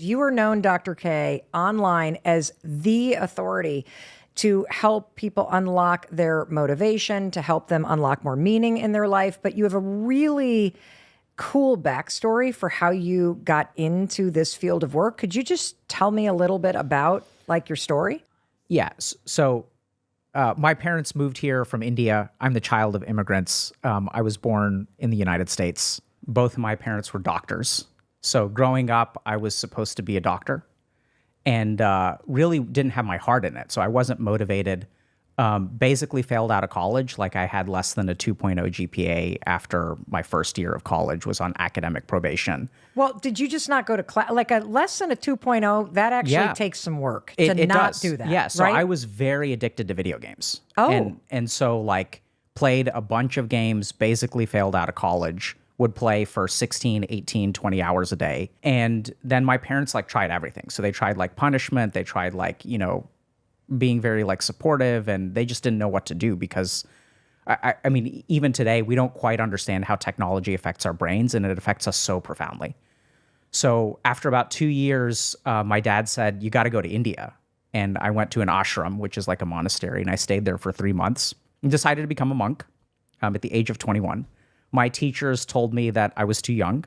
You are known, Dr. K, online as the authority to help people unlock their motivation, to help them unlock more meaning in their life. But you have a really cool backstory for how you got into this field of work. Could you just tell me a little bit about like your story? Yes. So my parents moved here from India. I'm the child of immigrants. I was born in the United States. Both of my parents were doctors. So growing up, I was supposed to be a doctor and really didn't have my heart in it. So I wasn't motivated. Basically failed out of college. Like I had less than a 2.0 GPA after my first year of college, was on academic probation. Well, did you just not go to class? Like a less than a 2.0, that actually takes some work to It not does. do that. Yeah, so right? I was very addicted to video games. Oh. And so like played a bunch of games, basically failed out of college, would play for 16, 18, 20 hours a day. And then my parents like tried everything. So they tried like punishment, they tried like, you know, being very like supportive, and they just didn't know what to do because I mean, even today, we don't quite understand how technology affects our brains, and it affects us so profoundly. So after about 2 years, my dad said, you got to go to India. And I went to an ashram, which is like a monastery, and I stayed there for 3 months and decided to become a monk at the age of 21. My teachers told me that I was too young.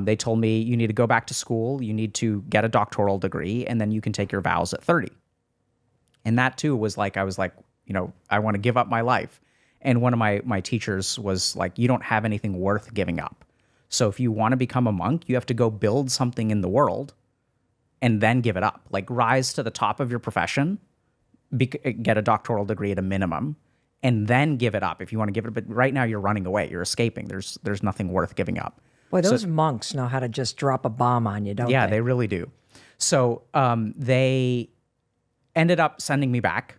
They told me, you need to go back to school, you need to get a doctoral degree, and then you can take your vows at 30. And that too was like, I was like, you know, I want to give up my life. And one of my teachers was like, you don't have anything worth giving up. So if you want to become a monk, you have to go build something in the world and then give it up. Like rise to the top of your profession, get a doctoral degree at a minimum, and then give it up if you want to give it. But right now you're running away, you're escaping. There's nothing worth giving up. Boy, those monks know how to just drop a bomb on you, don't they? Yeah, they really do. So they ended up sending me back.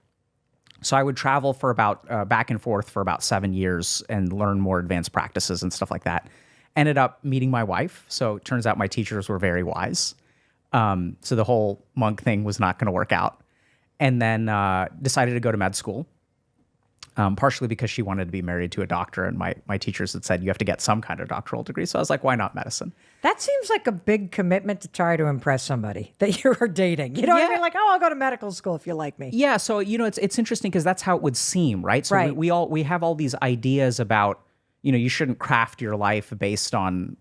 So I would travel for about back and forth for about 7 years and learn more advanced practices and stuff like that. Ended up meeting my wife. So it turns out my teachers were very wise. So the whole monk thing was not going to work out. And then decided to go to med school, partially because she wanted to be married to a doctor. And my teachers had said, you have to get some kind of doctoral degree. So I was like, why not medicine? That seems like a big commitment to try to impress somebody that you're dating. You know what I mean? Like, oh, I'll go to medical school if you like me. Yeah. So, you know, it's interesting because that's how it would seem, right? So right. we have all these ideas about, you know, you shouldn't craft your life based on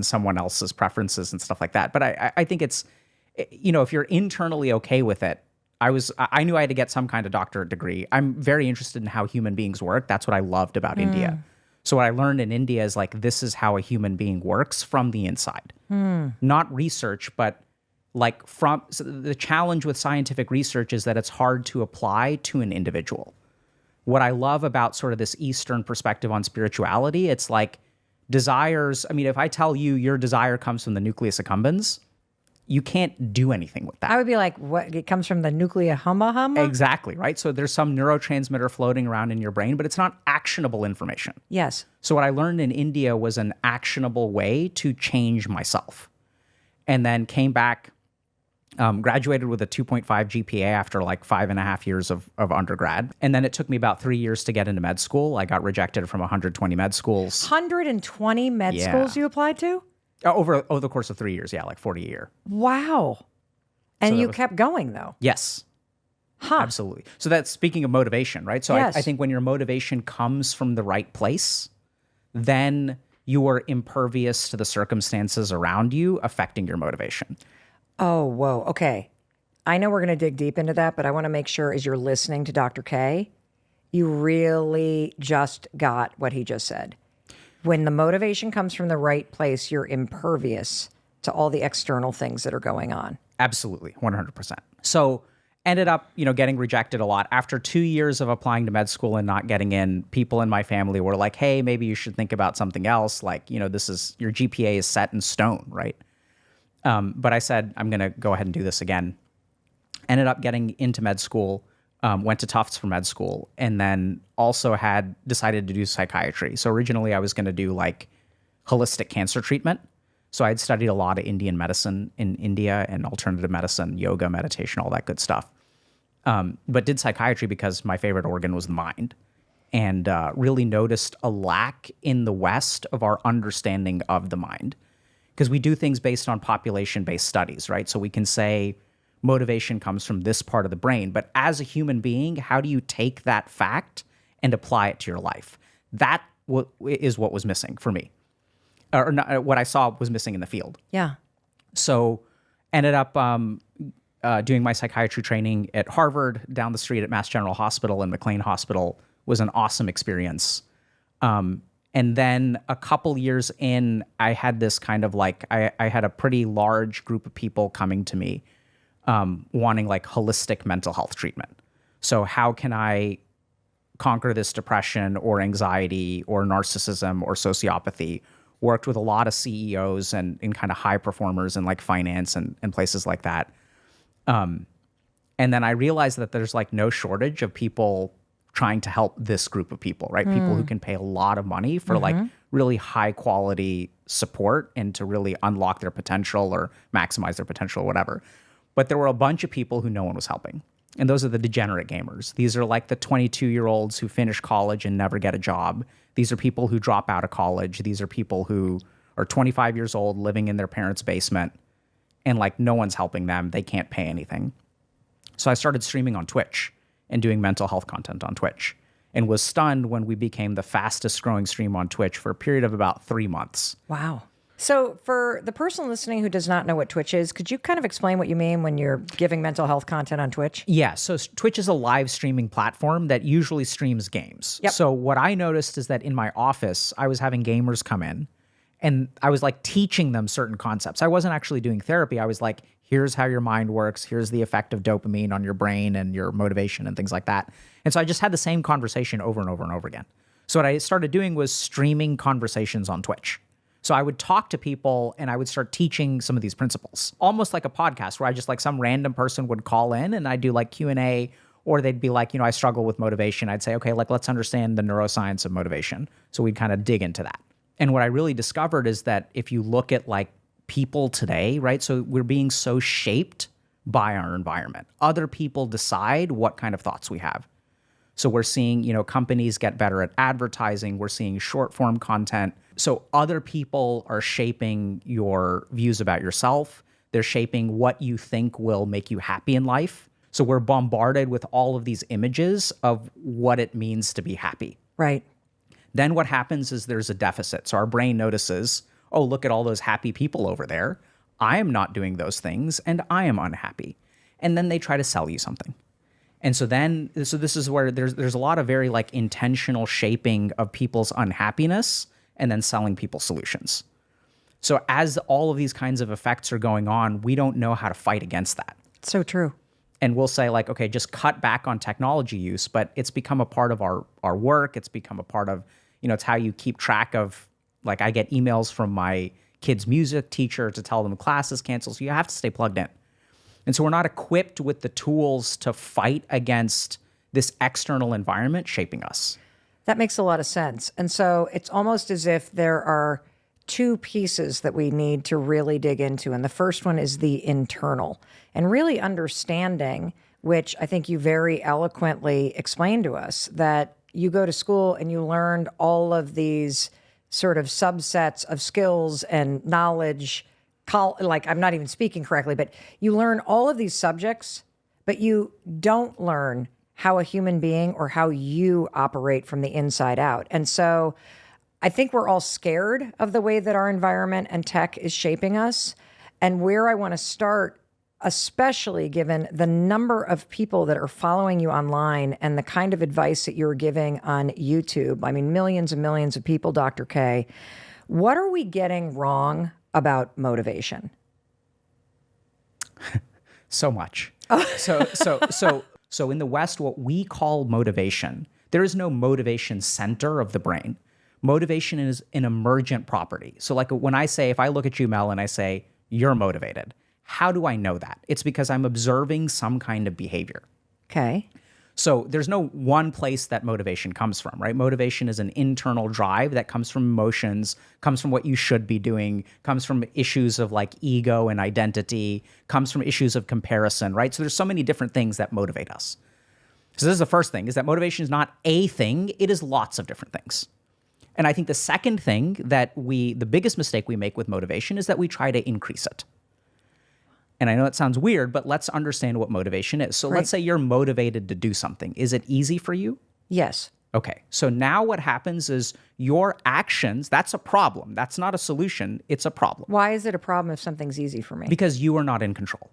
someone else's preferences and stuff like that. But I think it's, you know, if you're internally okay with it, I knew I had to get some kind of doctorate degree. I'm very interested in how human beings work. That's what I loved about India. So what I learned in India is like, this is how a human being works from the inside. Not research, but like so the challenge with scientific research is that it's hard to apply to an individual. What I love about sort of this Eastern perspective on spirituality, it's like desires. I mean, if I tell you your desire comes from the nucleus accumbens, you can't do anything with that. I would be like, what? It comes from the nucleus humma? Exactly, right? So there's some neurotransmitter floating around in your brain, but it's not actionable information. Yes. So what I learned in India was an actionable way to change myself. And then came back, graduated with a 2.5 GPA after like 5.5 years of undergrad. And then it took me about 3 years to get into med school. I got rejected from 120 med schools. 120 med schools you applied to? Over the course of 3 years, yeah, like 40 a year. Wow. And you kept going, though? Yes. Huh. Absolutely. So that's speaking of motivation, right? So yes. I think when your motivation comes from the right place, then you are impervious to the circumstances around you affecting your motivation. Oh, whoa. Okay. I know we're going to dig deep into that, but I want to make sure as you're listening to Dr. K, you really just got what he just said. When the motivation comes from the right place, you're impervious to all the external things that are going on. Absolutely, 100%. So ended up, you know, getting rejected a lot. After 2 years of applying to med school and not getting in, people in my family were like, hey, maybe you should think about something else. Like, you know, your GPA is set in stone, right? But I said, I'm going to go ahead and do this again. Ended up getting into med school. Went to Tufts for med school, and then also had decided to do psychiatry. So originally I was going to do like holistic cancer treatment. So I had studied a lot of Indian medicine in India and alternative medicine, yoga, meditation, all that good stuff. But did psychiatry because my favorite organ was the mind, and really noticed a lack in the West of our understanding of the mind. because we do things based on population-based studies, right? So we can say motivation comes from this part of the brain, but as a human being, how do you take that fact and apply it to your life? That is what was missing for me, or not, what I saw was missing in the field. Yeah. So ended up doing my psychiatry training at Harvard. Down the street at Mass General Hospital and McLean Hospital was an awesome experience. And then a couple years in, I had this kind of like, I had a pretty large group of people coming to me wanting like holistic mental health treatment. So how can I conquer this depression or anxiety or narcissism or sociopathy? Worked with a lot of CEOs and kind of high performers in like finance and places like that. And then I realized that there's like no shortage of people trying to help this group of people, right? People who can pay a lot of money for like really high quality support and to really unlock their potential or maximize their potential or whatever. But there were a bunch of people who no one was helping. And those are the degenerate gamers. These are like the 22-year-olds who finish college and never get a job. These are people who drop out of college. These are people who are 25 years old living in their parents' basement and like no one's helping them. They can't pay anything. So I started streaming on Twitch and doing mental health content on Twitch and was stunned when we became the fastest growing stream on Twitch for a period of about 3 months. Wow. So for the person listening who does not know what Twitch is, could you kind of explain what you mean when you're giving mental health content on Twitch? Yeah, so Twitch is a live streaming platform that usually streams games. Yep. So what I noticed is that in my office, I was having gamers come in and I was like teaching them certain concepts. I wasn't actually doing therapy. I was like, here's how your mind works. Here's the effect of dopamine on your brain and your motivation and things like that. And so I just had the same conversation over and over and over again. So what I started doing was streaming conversations on Twitch. So I would talk to people and I would start teaching some of these principles, almost like a podcast where I just like some random person would call in and I'd do like Q&A, or they'd be like, I struggle with motivation. I'd say, okay, like let's understand the neuroscience of motivation. So we'd kind of dig into that. And what I really discovered is that if you look at like people today, right? So we're being so shaped by our environment. Other people decide what kind of thoughts we have. So we're seeing, companies get better at advertising. We're seeing short form content. So other people are shaping your views about yourself. They're shaping what you think will make you happy in life. So we're bombarded with all of these images of what it means to be happy. Right. Then what happens is there's a deficit. So our brain notices, oh, look at all those happy people over there. I am not doing those things and I am unhappy. And then they try to sell you something. And so this is where there's a lot of very like intentional shaping of people's unhappiness and then selling people solutions. So as all of these kinds of effects are going on, we don't know how to fight against that. So true. And we'll say like, okay, just cut back on technology use, but it's become a part of our work. It's become a part of, it's how you keep track of, like I get emails from my kids' music teacher to tell them class is canceled. So you have to stay plugged in. And so we're not equipped with the tools to fight against this external environment shaping us. That makes a lot of sense. And so it's almost as if there are two pieces that we need to really dig into. And the first one is the internal and really understanding, which I think you very eloquently explained to us, that you go to school and you learned all of these sort of subsets of skills and knowledge. Like I'm not even speaking correctly, but you learn all of these subjects, but you don't learn how a human being or how you operate from the inside out. And so I think we're all scared of the way that our environment and tech is shaping us. And where I want to start, especially given the number of people that are following you online and the kind of advice that you're giving on YouTube. I mean, millions and millions of people, Dr. K. What are we getting wrong about motivation? So much. So in the West, what we call motivation, there is no motivation center of the brain. Motivation is an emergent property. So like if I look at you, Mel, and I say, you're motivated, how do I know that? It's because I'm observing some kind of behavior. Okay. So there's no one place that motivation comes from, right? Motivation is an internal drive that comes from emotions, comes from what you should be doing, comes from issues of like ego and identity, comes from issues of comparison, right? So there's so many different things that motivate us. So this is the first thing, is that motivation is not a thing, it is lots of different things. And I think the second thing the biggest mistake we make with motivation is that we try to increase it. And I know it sounds weird, but let's understand what motivation is. So let's say you're motivated to do something. Is it easy for you? Yes. Okay. So now what happens is your actions, that's a problem. That's not a solution. It's a problem. Why is it a problem if something's easy for me? Because you are not in control.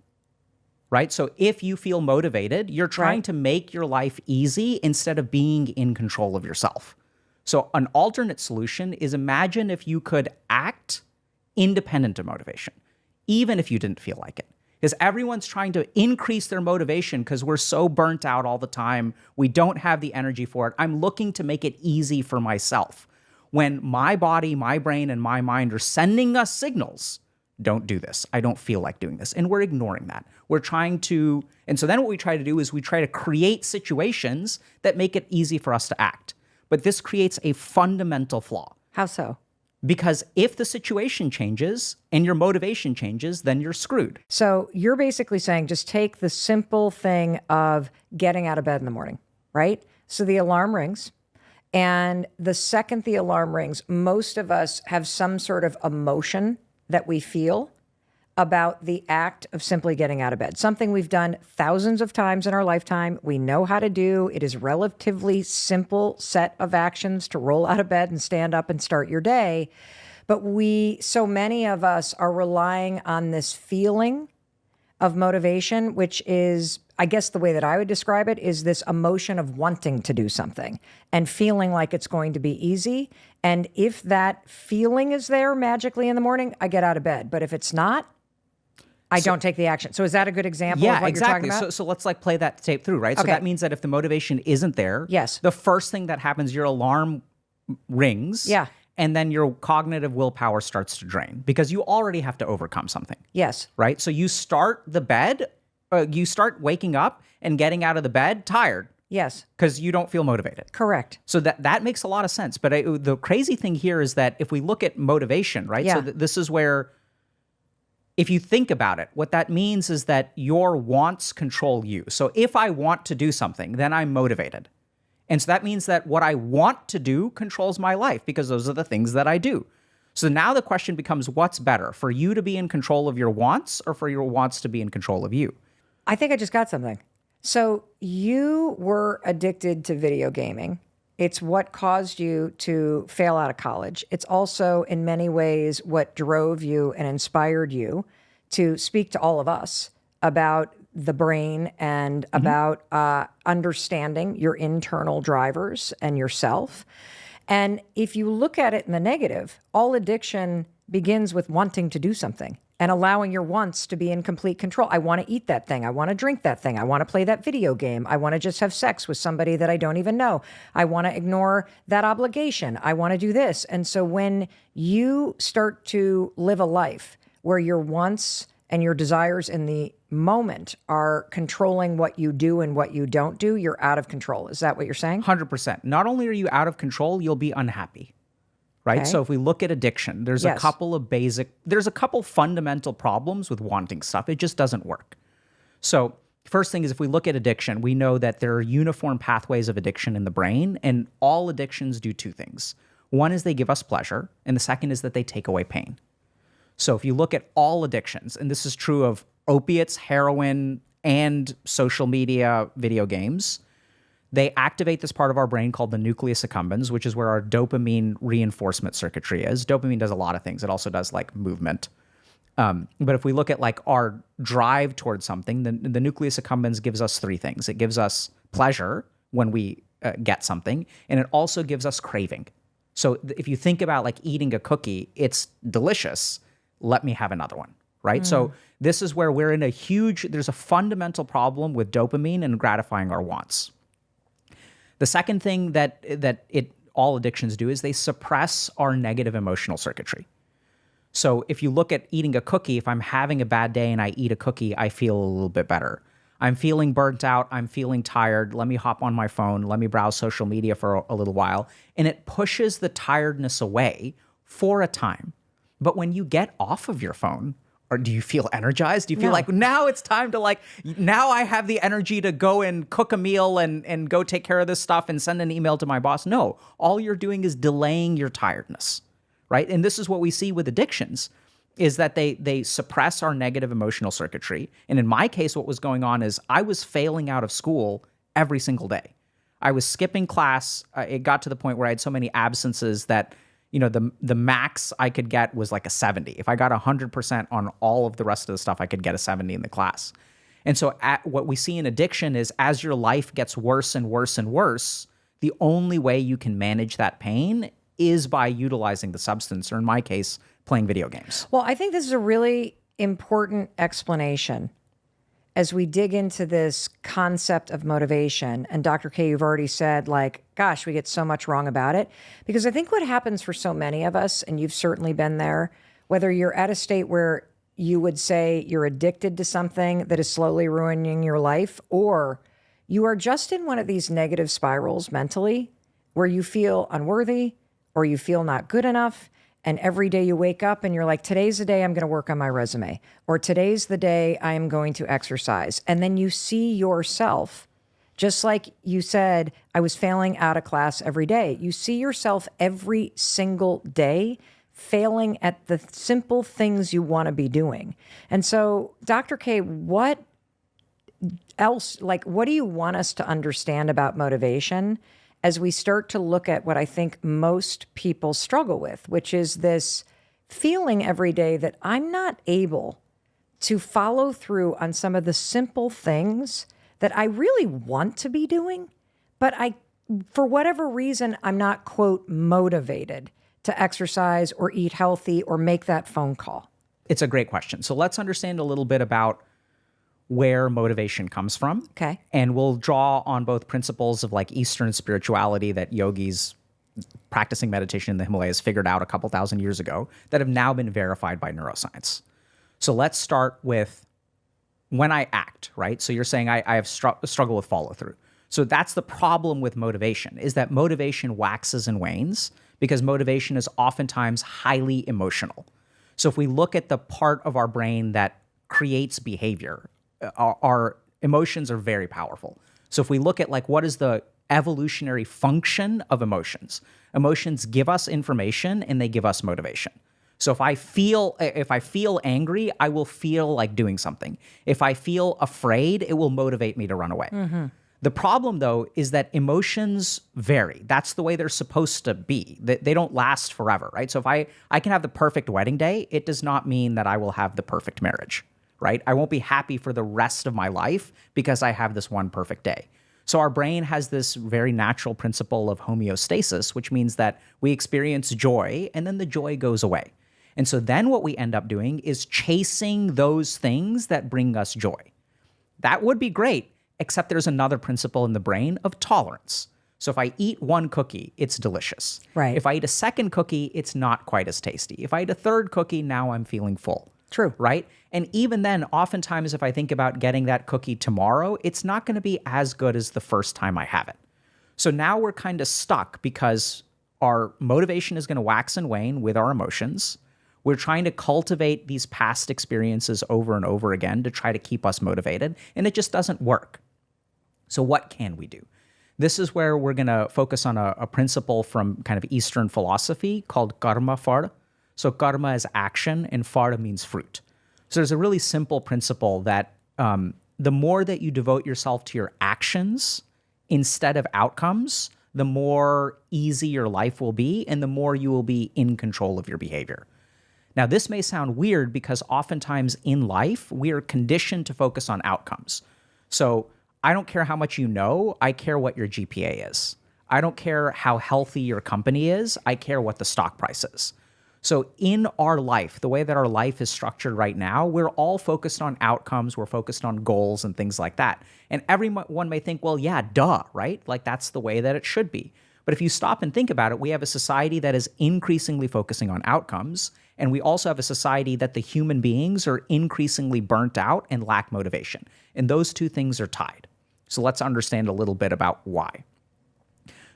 Right? So if you feel motivated, you're trying to make your life easy instead of being in control of yourself. So an alternate solution is, imagine if you could act independent of motivation, even if you didn't feel like it. Because everyone's trying to increase their motivation because we're so burnt out all the time. We don't have the energy for it. I'm looking to make it easy for myself. When my body, my brain, and my mind are sending us signals, don't do this. I don't feel like doing this. And we're ignoring that. We're trying to, and so then what we try to do is we try to create situations that make it easy for us to act. But this creates a fundamental flaw. How so? Because if the situation changes and your motivation changes, then you're screwed. So you're basically saying just take the simple thing of getting out of bed in the morning, right? So the alarm rings. And the second the alarm rings, most of us have some sort of emotion that we feel about the act of simply getting out of bed. Something we've done thousands of times in our lifetime. We know how to do. It is a relatively simple set of actions to roll out of bed and stand up and start your day. But so many of us are relying on this feeling of motivation, which is, I guess the way that I would describe it is this emotion of wanting to do something and feeling like it's going to be easy. And if that feeling is there magically in the morning, I get out of bed. But if it's not, I don't take the action. So is that a good example of what you're talking about? So let's play that tape through, right? So that means that if the motivation isn't there, the first thing that happens, your alarm rings. Yeah. And then your cognitive willpower starts to drain because you already have to overcome something. Yes. Right? So you start you start waking up and getting out of the bed tired. Yes. Because you don't feel motivated. Correct. So that makes a lot of sense. But the crazy thing here is that if we look at motivation, right? Yeah. So this is where, if you think about it, what that means is that your wants control you. So if I want to do something, then I'm motivated. And so that means that what I want to do controls my life because those are the things that I do. So now the question becomes, what's better, for you to be in control of your wants or for your wants to be in control of you? I think I just got something. So you were addicted to video gaming. It's what caused you to fail out of college. It's also in many ways what drove you and inspired you to speak to all of us about the brain and about understanding your internal drivers and yourself. And if you look at it in the negative, all addiction begins with wanting to do something and allowing your wants to be in complete control. I want to eat that thing. I want to drink that thing. I want to play that video game. I want to just have sex with somebody that I don't even know. I want to ignore that obligation. I want to do this. And so when you start to live a life where your wants and your desires in the moment are controlling what you do and what you don't do, you're out of control. Is that what you're saying? 100%. Not only are you out of control, you'll be unhappy. Right? Okay. So if we look at addiction, there's a couple fundamental problems with wanting stuff. It just doesn't work. So first thing is, if we look at addiction, we know that there are uniform pathways of addiction in the brain, and all addictions do two things. One is they give us pleasure, and the second is that they take away pain. So if you look at all addictions, and this is true of opiates, heroin, and social media, video games, they activate this part of our brain called the nucleus accumbens, which is where our dopamine reinforcement circuitry is. Dopamine does a lot of things. It also does like movement. But if we look at like our drive towards something, the nucleus accumbens gives us three things. It gives us pleasure when we get something, and it also gives us craving. So if you think about like eating a cookie, it's delicious. Let me have another one, right? So this is where we're in there's a fundamental problem with dopamine and gratifying our wants. The second thing that all addictions do is they suppress our negative emotional circuitry. So if you look at eating a cookie, if I'm having a bad day and I eat a cookie, I feel a little bit better. I'm feeling burnt out. I'm feeling tired. Let me hop on my phone. Let me browse social media for a little while. And it pushes the tiredness away for a time. But when you get off of your phone or do you feel energized? Do you feel No. like now it's time to now I have the energy to go and cook a meal and go take care of this stuff and send an email to my boss? No, all you're doing is delaying your tiredness, right? And this is what we see with addictions, is that they suppress our negative emotional circuitry. And in my case, what was going on is I was failing out of school every single day. I was skipping class. It got to the point where I had so many absences that, the max I could get was like a 70. If I got 100% on all of the rest of the stuff, I could get a 70 in the class. And so what we see in addiction is as your life gets worse and worse and worse, the only way you can manage that pain is by utilizing the substance, or in my case, playing video games. Well, I think this is a really important explanation as we dig into this concept of motivation. And Dr. K, you've already said, gosh, we get so much wrong about it. Because I think what happens for so many of us, and you've certainly been there, whether you're at a state where you would say you're addicted to something that is slowly ruining your life, or you are just in one of these negative spirals mentally where you feel unworthy or you feel not good enough. And every day you wake up and you're like, today's the day I'm going to work on my resume, or today's the day I am going to exercise. And then you see yourself, just like you said, I was failing out of class every day. You see yourself every single day failing at the simple things you want to be doing. And so, Dr. K, what else, what do you want us to understand about motivation as we start to look at what I think most people struggle with, which is this feeling every day that I'm not able to follow through on some of the simple things that I really want to be doing, but for whatever reason, I'm not, quote, motivated to exercise or eat healthy or make that phone call? It's a great question. So let's understand a little bit about where motivation comes from. Okay. And we'll draw on both principles of Eastern spirituality that yogis practicing meditation in the Himalayas figured out a couple thousand years ago that have now been verified by neuroscience. So let's start with when I act, right? So you're saying I have struggle with follow through. So that's the problem with motivation, is that motivation waxes and wanes because motivation is oftentimes highly emotional. So if we look at the part of our brain that creates behavior, our emotions are very powerful. So if we look at what is the evolutionary function of emotions, emotions give us information and they give us motivation. So if I feel angry, I will feel like doing something. If I feel afraid, it will motivate me to run away. Mm-hmm. The problem, though, is that emotions vary. That's the way they're supposed to be. They don't last forever, right? So if I can have the perfect wedding day, it does not mean that I will have the perfect marriage, right? I won't be happy for the rest of my life because I have this one perfect day. So our brain has this very natural principle of homeostasis, which means that we experience joy and then the joy goes away. And so then what we end up doing is chasing those things that bring us joy. That would be great, except there's another principle in the brain of tolerance. So if I eat one cookie, it's delicious. Right. If I eat a second cookie, it's not quite as tasty. If I eat a third cookie, now I'm feeling full. True. Right? And even then, oftentimes, if I think about getting that cookie tomorrow, it's not going to be as good as the first time I have it. So now we're kind of stuck because our motivation is going to wax and wane with our emotions. We're trying to cultivate these past experiences over and over again to try to keep us motivated, and it just doesn't work. So what can we do? This is where we're going to focus on a principle from kind of Eastern philosophy called karma fara. So karma is action and fara means fruit. So there's a really simple principle that the more that you devote yourself to your actions instead of outcomes, the more easy your life will be and the more you will be in control of your behavior. Now, this may sound weird because oftentimes in life, we are conditioned to focus on outcomes. So I don't care how much you know, I care what your GPA is. I don't care how healthy your company is, I care what the stock price is. So in our life, the way that our life is structured right now, we're all focused on outcomes, we're focused on goals and things like that. And everyone may think, well, yeah, duh, right? That's the way that it should be. But if you stop and think about it, we have a society that is increasingly focusing on outcomes, and we also have a society that the human beings are increasingly burnt out and lack motivation. And those two things are tied. So let's understand a little bit about why.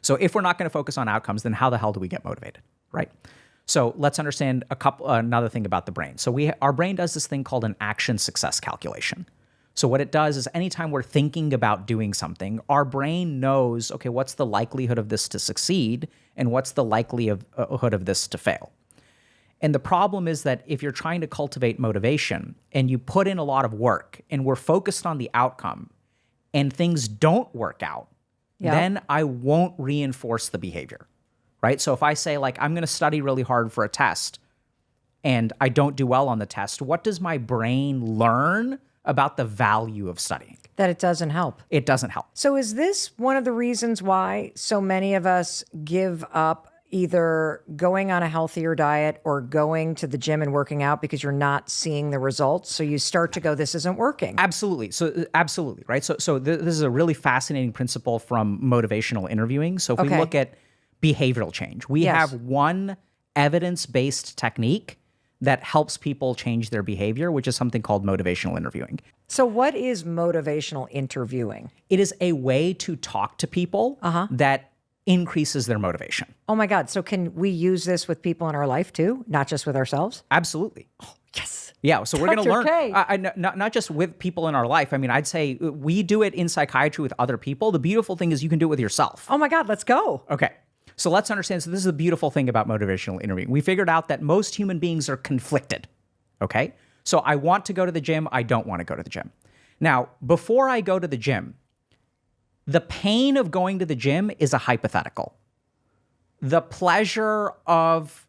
So if we're not going to focus on outcomes, then how the hell do we get motivated, right? So let's understand another thing about the brain. So our brain does this thing called an action success calculation. So what it does is anytime we're thinking about doing something, our brain knows, okay, what's the likelihood of this to succeed and what's the likelihood of this to fail. And the problem is that if you're trying to cultivate motivation and you put in a lot of work and we're focused on the outcome and things don't work out, then I won't reinforce the behavior, right? So if I say like, I'm going to study really hard for a test and I don't do well on the test, what does my brain learn about the value of studying? That it doesn't help. It doesn't help. So is this one of the reasons why so many of us give up either going on a healthier diet or going to the gym and working out because you're not seeing the results? So you start to go, this isn't working. Absolutely. So absolutely, right? So this is a really fascinating principle from motivational interviewing. So if we look at behavioral change, we have one evidence-based technique that helps people change their behavior, which is something called motivational interviewing. So what is motivational interviewing? It is a way to talk to people that increases their motivation. Oh my God. So can we use this with people in our life too, not just with ourselves? Absolutely. Oh, yes. Yeah. So we're going to learn, K. not just with people in our life. I mean, I'd say we do it in psychiatry with other people. The beautiful thing is you can do it with yourself. Oh my God, let's go. Okay. So let's understand. So this is the beautiful thing about motivational interviewing. We figured out that most human beings are conflicted. Okay. So I want to go to the gym. I don't want to go to the gym. Now, before I go to the gym, the pain of going to the gym is a hypothetical. The pleasure of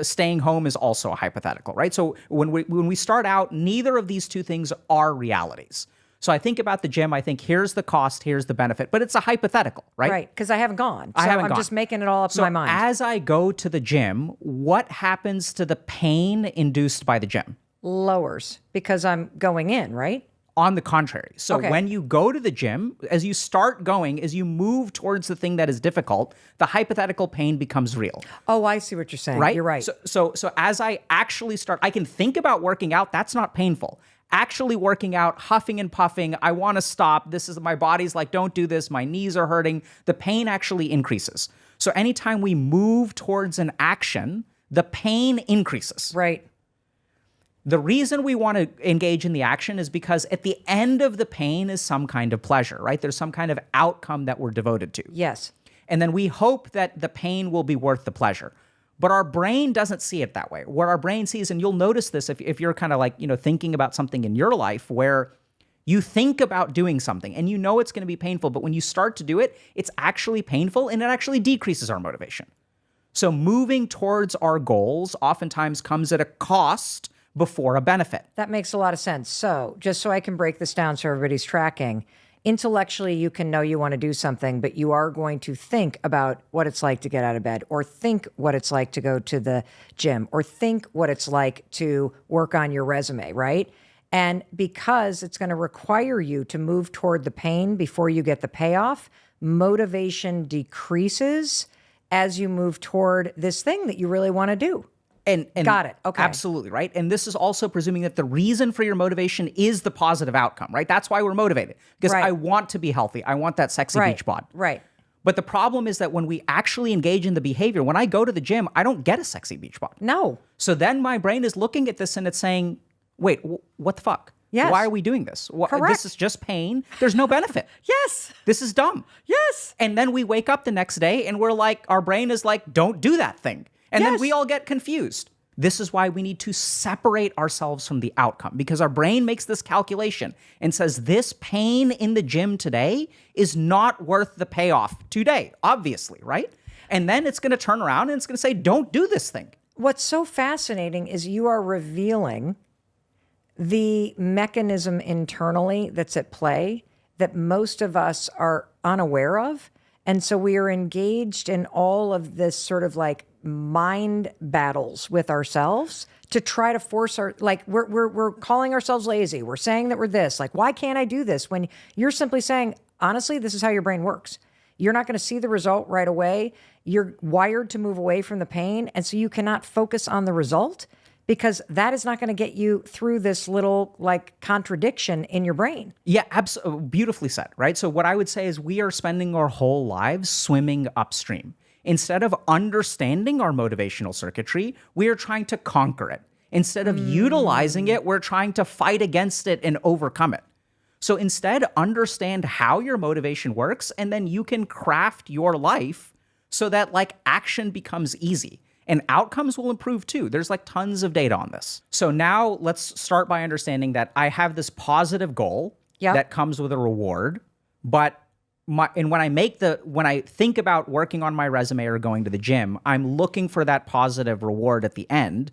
staying home is also a hypothetical, right? So when we start out, neither of these two things are realities. So I think about the gym, I think here's the cost, here's the benefit, but it's a hypothetical, right? Right, because I haven't gone. So I haven't I'm gone. just making it all up in my mind. As I go to the gym, what happens to the pain induced by the gym? Lowers because I'm going in, right? On the contrary. So when you go to the gym, as you start going, as you move towards the thing that is difficult, the hypothetical pain becomes real. Oh, I see what you're saying. Right? You're right. So as I actually start, I can think about working out. That's not painful. Actually working out, huffing and puffing, I want to stop. My body's like, don't do this. My knees are hurting. The pain actually increases. So anytime we move towards an action, the pain increases. Right. The reason we want to engage in the action is because at the end of the pain is some kind of pleasure, right? There's some kind of outcome that we're devoted to. Yes. And then we hope that the pain will be worth the pleasure. But our brain doesn't see it that way. What our brain sees, and you'll notice this if you're kind of like, thinking about something in your life where you think about doing something and you know it's going to be painful, but when you start to do it, it's actually painful and it actually decreases our motivation. So moving towards our goals oftentimes comes at a cost before a benefit. That makes a lot of sense. So just so I can break this down so everybody's tracking, intellectually you can know you want to do something, but you are going to think about what it's like to get out of bed, or think what it's like to go to the gym, or think what it's like to work on your resume, right? And because it's going to require you to move toward the pain before you get the payoff, motivation decreases as you move toward this thing that you really want to do. And got it. Okay. Absolutely, right? And this is also presuming that the reason for your motivation is the positive outcome, right? That's why we're motivated. Because I want to be healthy. I want that sexy beach bod. Right. But the problem is that when we actually engage in the behavior, when I go to the gym, I don't get a sexy beach bod. No. So then my brain is looking at this and it's saying, wait, what the fuck? Yes. Why are we doing this? Correct. This is just pain. There's no benefit. Yes. This is dumb. Yes. And then we wake up the next day and we're like, our brain is like, don't do that thing. And then we all get confused. This is why we need to separate ourselves from the outcome, because our brain makes this calculation and says this pain in the gym today is not worth the payoff today, obviously, right? And then it's going to turn around and it's going to say, don't do this thing. What's so fascinating is you are revealing the mechanism internally that's at play that most of us are unaware of. And so we are engaged in all of this sort of like mind battles with ourselves to try to force we're calling ourselves lazy. We're saying that we're this, like, why can't I do this? When you're simply saying, honestly, this is how your brain works. You're not going to see the result right away. You're wired to move away from the pain. And so you cannot focus on the result because that is not going to get you through this little like contradiction in your brain. Yeah, absolutely. Beautifully said, right? So what I would say is we are spending our whole lives swimming upstream. Instead of understanding our motivational circuitry, we are trying to conquer it. Instead of utilizing it, we're trying to fight against it and overcome it. So instead, understand how your motivation works, and then you can craft your life so that like action becomes easy. And outcomes will improve too. There's like tons of data on this. So now let's start by understanding that I have this positive goal that comes with a reward. But when I think about working on my resume or going to the gym, I'm looking for that positive reward at the end.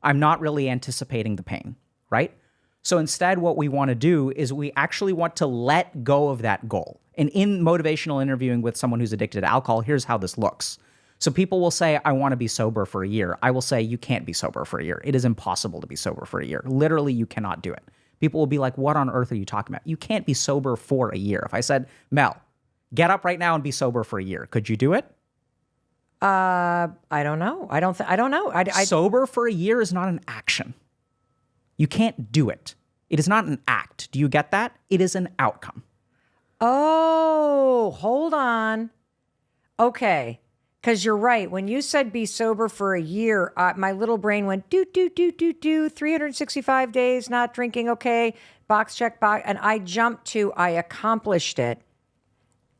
I'm not really anticipating the pain, right? So instead, what we want to do is we actually want to let go of that goal. And in motivational interviewing with someone who's addicted to alcohol, here's how this looks. So people will say, I want to be sober for a year. I will say, you can't be sober for a year. It is impossible to be sober for a year. Literally, you cannot do it. People will be like, what on earth are you talking about? You can't be sober for a year. If I said, Mel, get up right now and be sober for a year, could you do it? I don't know. I don't know. Sober for a year is not an action. You can't do it. It is not an act. Do you get that? It is an outcome. Oh, hold on. Okay. Because you're right. When you said be sober for a year, my little brain went, 365 days not drinking. Okay. Box check, box. And I jumped to, I accomplished it.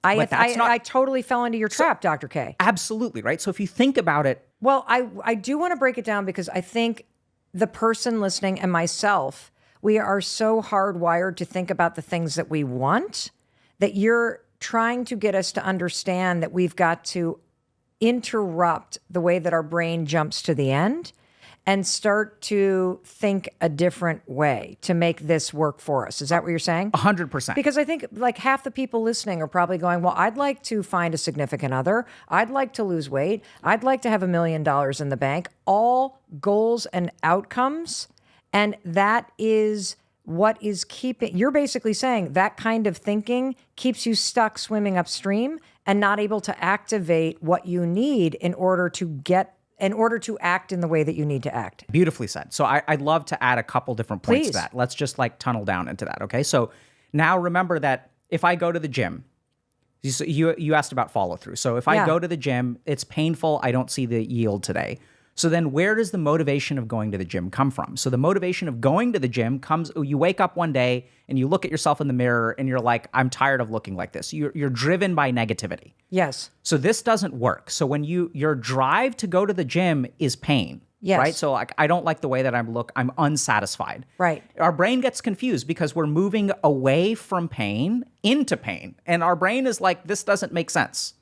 I totally fell into your trap, Dr. K. Absolutely, right? So if you think about it. Well, I do want to break it down because I think the person listening and myself, we are so hardwired to think about the things that we want that you're trying to get us to understand that we've got to interrupt the way that our brain jumps to the end and start to think a different way to make this work for us. Is that what you're saying? 100%. Because I think like half the people listening are probably going, well, I'd like to find a significant other. I'd like to lose weight. I'd like to have $1 million in the bank. All goals and outcomes. And that is what is keeping, you're basically saying that kind of thinking keeps you stuck swimming upstream and not able to activate what you need in order to act in the way that you need to act. Beautifully said. So I'd love to add a couple different points to that. Let's just like tunnel down into that. Okay. So now remember that if I go to the gym, you asked about follow through. So if I go to the gym, it's painful. I don't see the yield today. So then where does the motivation of going to the gym come from? So the motivation of going to the gym comes, you wake up one day and you look at yourself in the mirror and you're like, I'm tired of looking like this. You're driven by negativity. Yes. So this doesn't work. So when your drive to go to the gym is pain. Yes. Right? So like, I don't like the way that I'm unsatisfied. Right. Our brain gets confused because we're moving away from pain into pain. And our brain is like, this doesn't make sense.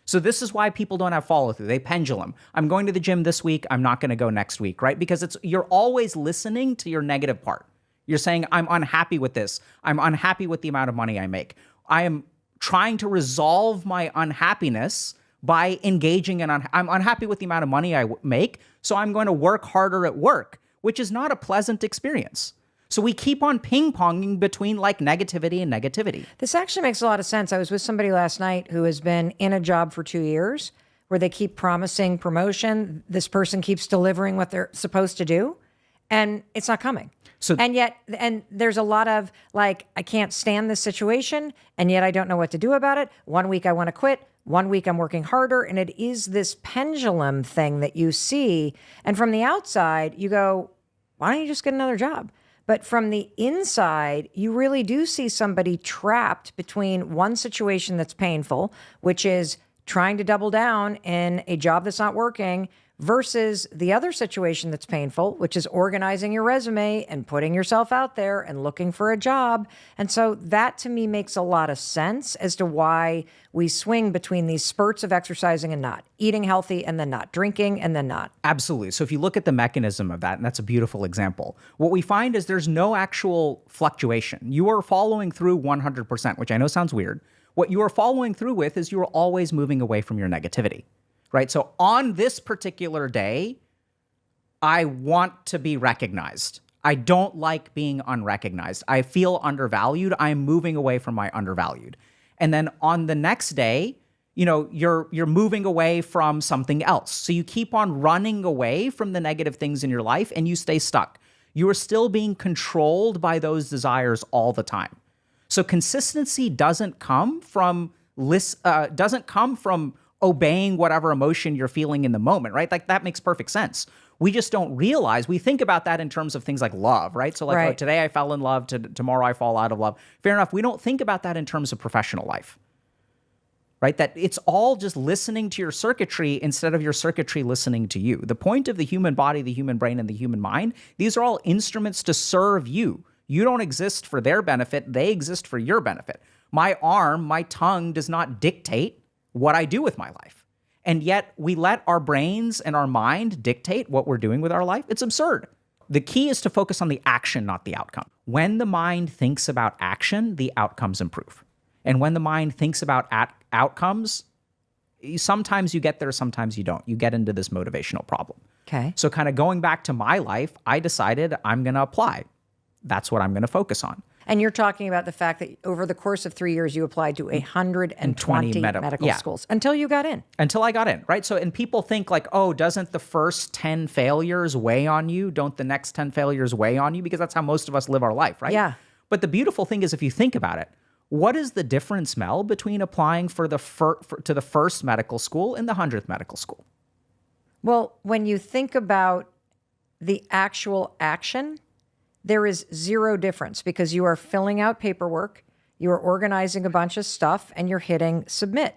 So this is why people don't have follow through. They pendulum. I'm going to the gym this week. I'm not going to go next week, right? Because you're always listening to your negative part. You're saying, I'm unhappy with this. I'm unhappy with the amount of money I make. I am trying to resolve my unhappiness by engaging in, I'm unhappy with the amount of money I make. So I'm going to work harder at work, which is not a pleasant experience. So we keep on ping-ponging between like negativity and negativity. This actually makes a lot of sense. I was with somebody last night who has been in a job for 2 years where they keep promising promotion. This person keeps delivering what they're supposed to do, and it's not coming. And there's a lot of like, I can't stand this situation, and yet I don't know what to do about it. 1 week I want to quit. 1 week I'm working harder. And it is this pendulum thing that you see. And from the outside, you go, why don't you just get another job? But from the inside, you really do see somebody trapped between one situation that's painful, which is trying to double down in a job that's not working, versus the other situation that's painful, which is organizing your resume and putting yourself out there and looking for a job. And so that to me makes a lot of sense as to why we swing between these spurts of exercising and not, eating healthy and then not, drinking and then not. Absolutely. So if you look at the mechanism of that, and that's a beautiful example, what we find is there's no actual fluctuation. You are following through 100%, which I know sounds weird. What you are following through with is you're always moving away from your negativity. Right? So on this particular day, I want to be recognized. I don't like being unrecognized. I feel undervalued. I'm moving away from my undervalued. And then on the next day, you're moving away from something else. So you keep on running away from the negative things in your life and you stay stuck. You are still being controlled by those desires all the time. So consistency doesn't come from obeying whatever emotion you're feeling in the moment, right? Like that makes perfect sense. We just don't realize, we think about that in terms of things like love, right? So like, Right. oh, today I fell in love, tomorrow I fall out of love. Fair enough. We don't think about that in terms of professional life, right? That it's all just listening to your circuitry instead of your circuitry listening to you. The point of the human body, the human brain, and the human mind, these are all instruments to serve you. You don't exist for their benefit. They exist for your benefit. My arm, my tongue does not dictate what I do with my life. And yet we let our brains and our mind dictate what we're doing with our life. It's absurd. The key is to focus on the action, not the outcome. When the mind thinks about action, the outcomes improve. And when the mind thinks about outcomes, sometimes you get there, sometimes you don't. You get into this motivational problem. Okay. So kind of going back to my life, I decided I'm going to apply. That's what I'm going to focus on. And you're talking about the fact that over the course of 3 years, you applied to 120 medical yeah. schools until you got in. Until I got in, right? So, and people think like, oh, doesn't the first 10 failures weigh on you? Don't the next 10 failures weigh on you? Because that's how most of us live our life, right? Yeah. But the beautiful thing is, if you think about it, what is the difference, Mel, between applying for the to the first medical school and the 100th medical school? Well, when you think about the actual action, there is zero difference because you are filling out paperwork, you are organizing a bunch of stuff, and you're hitting submit.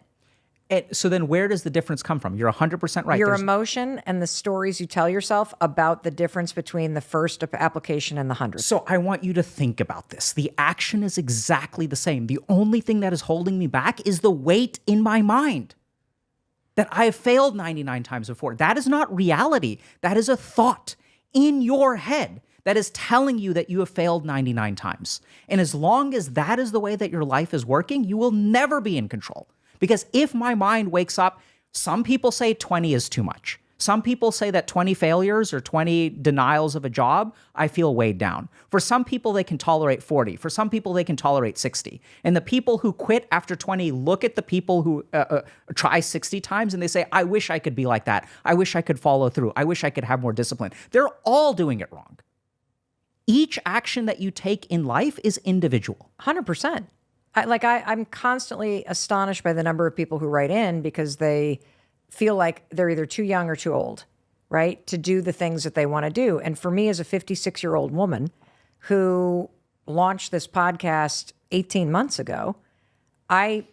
So then where does the difference come from? You're 100% right. Your emotion and the stories you tell yourself about the difference between the first application and the 100th. So I want you to think about this. The action is exactly the same. The only thing that is holding me back is the weight in my mind that I have failed 99 times before. That is not reality. That is a thought in your head that is telling you that you have failed 99 times. And as long as that is the way that your life is working, you will never be in control. Because if my mind wakes up, some people say 20 is too much. Some people say that 20 failures or 20 denials of a job, I feel weighed down. For some people, they can tolerate 40. For some people, they can tolerate 60. And the people who quit after 20 look at the people who try 60 times and they say, I wish I could be like that. I wish I could follow through. I wish I could have more discipline. They're all doing it wrong. Each action that you take in life is individual. 100%. I'm constantly astonished by the number of people who write in because they feel like they're either too young or too old, right, to do the things that they want to do. And for me as a 56-year-old woman who launched this podcast 18 months ago, I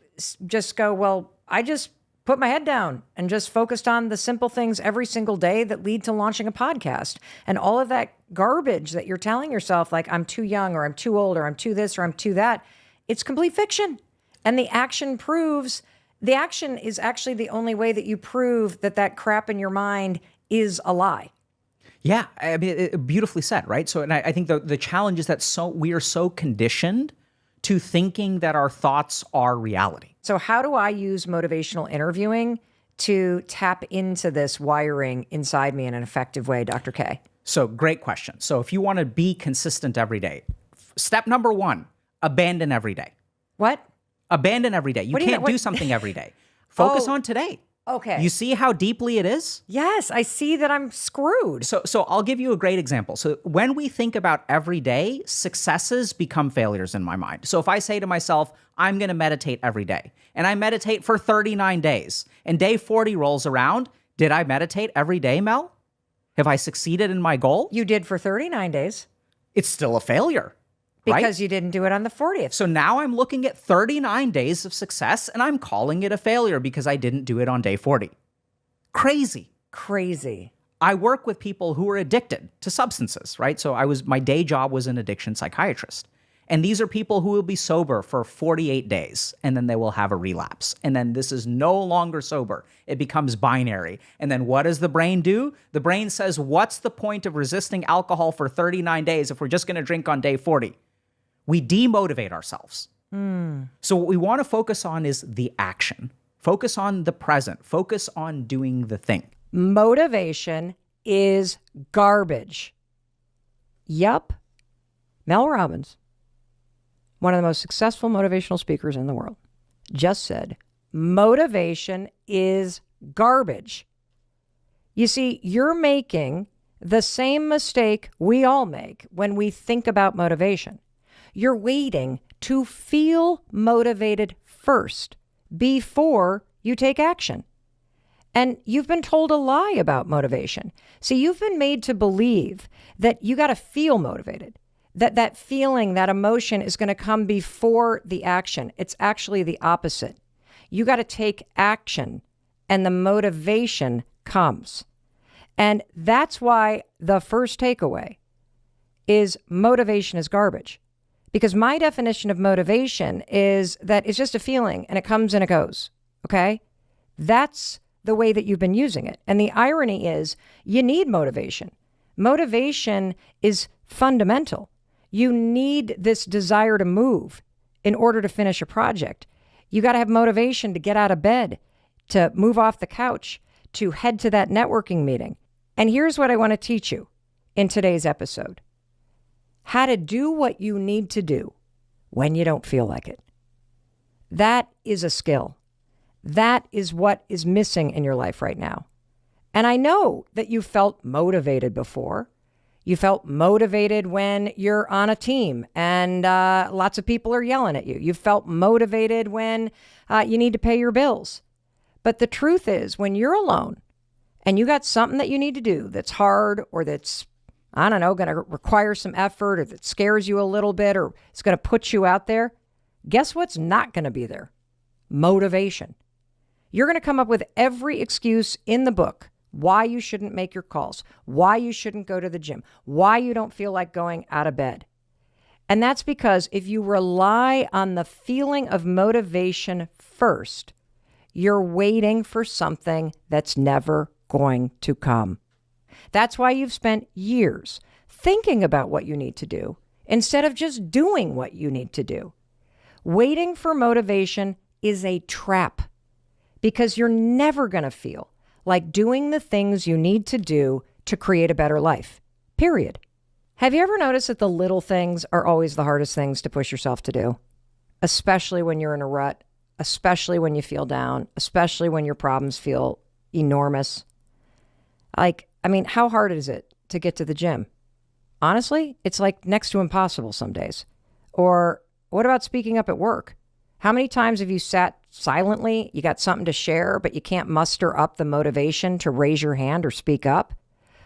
just go, well, I just put my head down and just focused on the simple things every single day that lead to launching a podcast. And all of that garbage that you're telling yourself, like I'm too young or I'm too old or I'm too this or I'm too that, it's complete fiction. And the action is actually the only way that you prove that crap in your mind is a lie. Yeah, I mean, beautifully said, right? So, and I think the challenge is that we are so conditioned to thinking that our thoughts are reality. So how do I use motivational interviewing to tap into this wiring inside me in an effective way, Dr. K? So great question. So if you want to be consistent every day, step number 1, abandon every day. What? Abandon every day. You can't do something every day. Focus on today. Okay. You see how deeply it is? Yes, I see that I'm screwed. So I'll give you a great example. So when we think about every day, successes become failures in my mind. So if I say to myself, I'm going to meditate every day, and I meditate for 39 days, and day 40 rolls around, did I meditate every day, Mel? Have I succeeded in my goal? You did for 39 days. It's still a failure. Because you didn't do it on the 40th. So now I'm looking at 39 days of success and I'm calling it a failure because I didn't do it on day 40. Crazy. I work with people who are addicted to substances, right? So my day job was an addiction psychiatrist. And these are people who will be sober for 48 days and then they will have a relapse. And then this is no longer sober. It becomes binary. And then what does the brain do? The brain says, what's the point of resisting alcohol for 39 days if we're just going to drink on day 40? We demotivate ourselves. So what we want to focus on is the action. Focus on the present. Focus on doing the thing. Motivation is garbage. Yup. Mel Robbins, one of the most successful motivational speakers in the world, just said, motivation is garbage. You see, you're making the same mistake we all make when we think about motivation. You're waiting to feel motivated first before you take action. And you've been told a lie about motivation. See, you've been made to believe that you got to feel motivated, that feeling, that emotion is going to come before the action. It's actually the opposite. You got to take action and the motivation comes. And that's why the first takeaway is motivation is garbage. Because my definition of motivation is that it's just a feeling and it comes and it goes. Okay? That's the way that you've been using it. And the irony is you need motivation. Motivation is fundamental. You need this desire to move in order to finish a project. You got to have motivation to get out of bed, to move off the couch, to head to that networking meeting. And here's what I want to teach you in today's episode. How to do what you need to do when you don't feel like it. That is a skill. That is what is missing in your life right now. And I know that you felt motivated before. You felt motivated when you're on a team and lots of people are yelling at you. You felt motivated when you need to pay your bills. But the truth is, when you're alone and you got something that you need to do that's hard or that's, I don't know, going to require some effort or that scares you a little bit or it's going to put you out there, guess what's not going to be there? Motivation. You're going to come up with every excuse in the book why you shouldn't make your calls, why you shouldn't go to the gym, why you don't feel like going out of bed. And that's because if you rely on the feeling of motivation first, you're waiting for something that's never going to come. That's why you've spent years thinking about what you need to do instead of just doing what you need to do. Waiting for motivation is a trap because you're never going to feel like doing the things you need to do to create a better life, period. Have you ever noticed that the little things are always the hardest things to push yourself to do? Especially when you're in a rut, especially when you feel down, especially when your problems feel enormous. How hard is it to get to the gym? Honestly, it's like next to impossible some days. Or what about speaking up at work? How many times have you sat silently, you got something to share, but you can't muster up the motivation to raise your hand or speak up?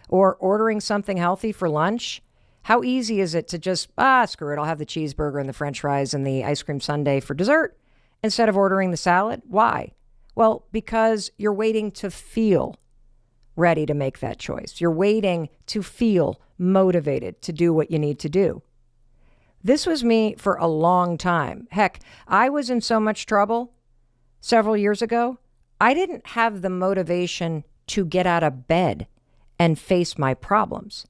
Or ordering something healthy for lunch? How easy is it to just, screw it, I'll have the cheeseburger and the french fries and the ice cream sundae for dessert instead of ordering the salad? Why? Well, because you're waiting to feel ready to make that choice. You're waiting to feel motivated to do what you need to do. This was me for a long time. Heck, I was in so much trouble several years ago. I didn't have the motivation to get out of bed and face my problems.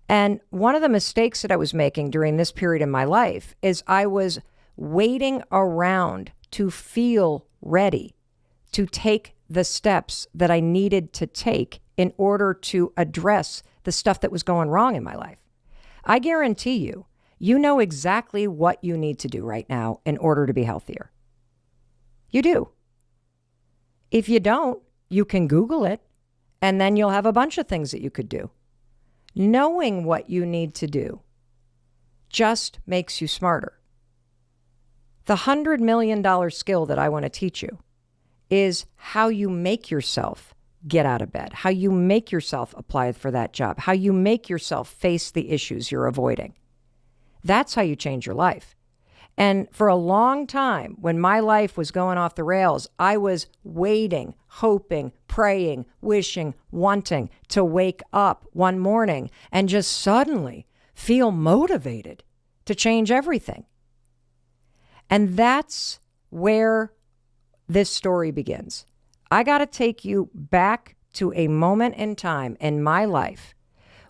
And one of the mistakes that I was making during this period in my life is I was waiting around to feel ready to take the steps that I needed to take in order to address the stuff that was going wrong in my life. I guarantee you, you know exactly what you need to do right now in order to be healthier. You do. If you don't, you can Google it, and then you'll have a bunch of things that you could do. Knowing what you need to do just makes you smarter. The $100 million skill that I want to teach you is how you make yourself get out of bed, how you make yourself apply for that job, how you make yourself face the issues you're avoiding. That's how you change your life. And for a long time, when my life was going off the rails, I was waiting, hoping, praying, wishing, wanting to wake up one morning and just suddenly feel motivated to change everything. And that's where this story begins. I got to take you back to a moment in time in my life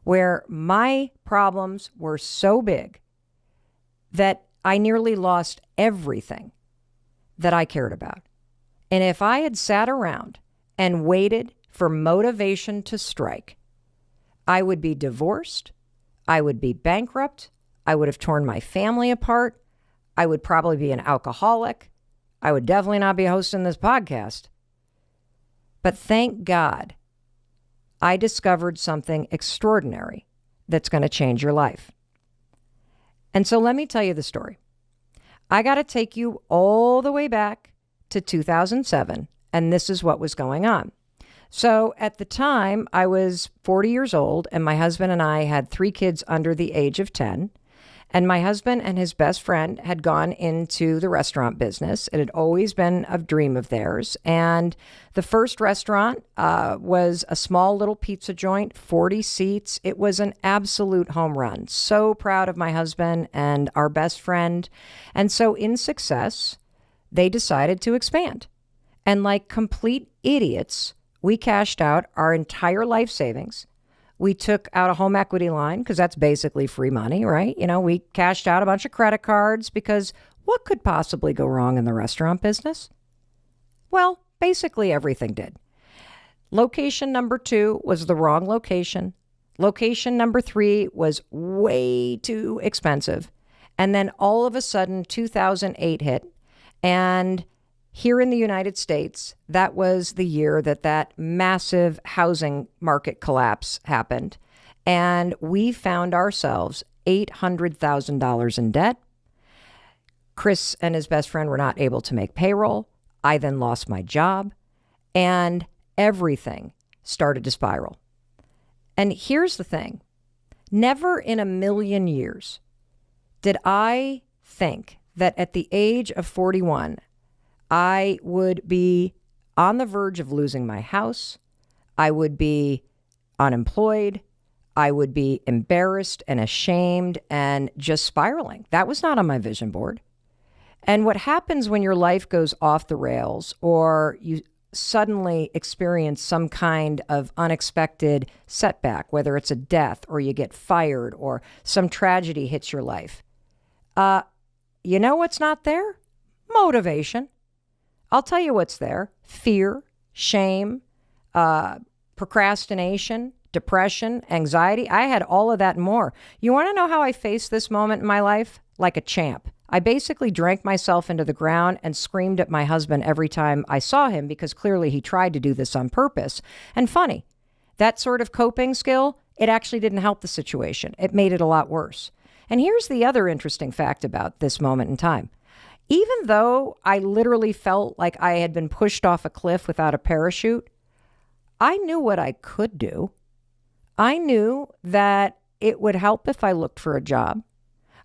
where my problems were so big that I nearly lost everything that I cared about. And if I had sat around and waited for motivation to strike, I would be divorced, I would be bankrupt, I would have torn my family apart, I would probably be an alcoholic, I would definitely not be hosting this podcast. But thank God, I discovered something extraordinary that's going to change your life. And so let me tell you the story. I got to take you all the way back to 2007, and this is what was going on. So at the time, I was 40 years old, and my husband and I had 3 kids under the age of 10. And my husband and his best friend had gone into the restaurant business. It had always been a dream of theirs. And the first restaurant was a small little pizza joint, 40 seats. It was an absolute home run. So proud of my husband and our best friend. And so in success, they decided to expand. And like complete idiots, we cashed out our entire life savings. We took out a home equity line because that's basically free money, right? You know, we cashed out a bunch of credit cards because what could possibly go wrong in the restaurant business? Well, basically everything did. Location number 2 was the wrong location. Location number 3 was way too expensive. And then all of a sudden, 2008 hit. And here in the United States, that was the year that massive housing market collapse happened. And we found ourselves $800,000 in debt. Chris and his best friend were not able to make payroll. I then lost my job, and everything started to spiral. And here's the thing. Never in a million years did I think that at the age of 41, I would be on the verge of losing my house. I would be unemployed. I would be embarrassed and ashamed and just spiraling. That was not on my vision board. And what happens when your life goes off the rails or you suddenly experience some kind of unexpected setback, whether it's a death or you get fired or some tragedy hits your life, you know what's not there? Motivation. I'll tell you what's there. Fear, shame, procrastination, depression, anxiety. I had all of that and more. You want to know how I faced this moment in my life? Like a champ. I basically drank myself into the ground and screamed at my husband every time I saw him because clearly he tried to do this on purpose. And funny, that sort of coping skill, it actually didn't help the situation. It made it a lot worse. And here's the other interesting fact about this moment in time. Even though I literally felt like I had been pushed off a cliff without a parachute, I knew what I could do. I knew that it would help if I looked for a job.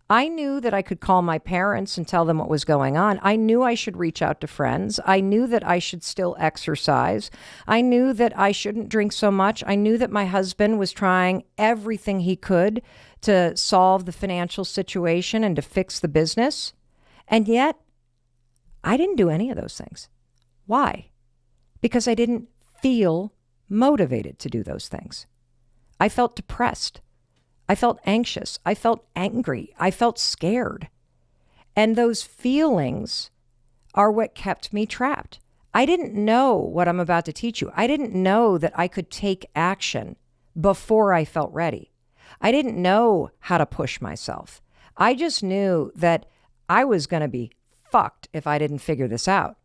I knew that I could call my parents and tell them what was going on. I knew I should reach out to friends. I knew that I should still exercise. I knew that I shouldn't drink so much. I knew that my husband was trying everything he could to solve the financial situation and to fix the business. And yet, I didn't do any of those things. Why? Because I didn't feel motivated to do those things. I felt depressed. I felt anxious. I felt angry. I felt scared. And those feelings are what kept me trapped. I didn't know what I'm about to teach you. I didn't know that I could take action before I felt ready. I didn't know how to push myself. I just knew that I was going to be fucked if I didn't figure this out.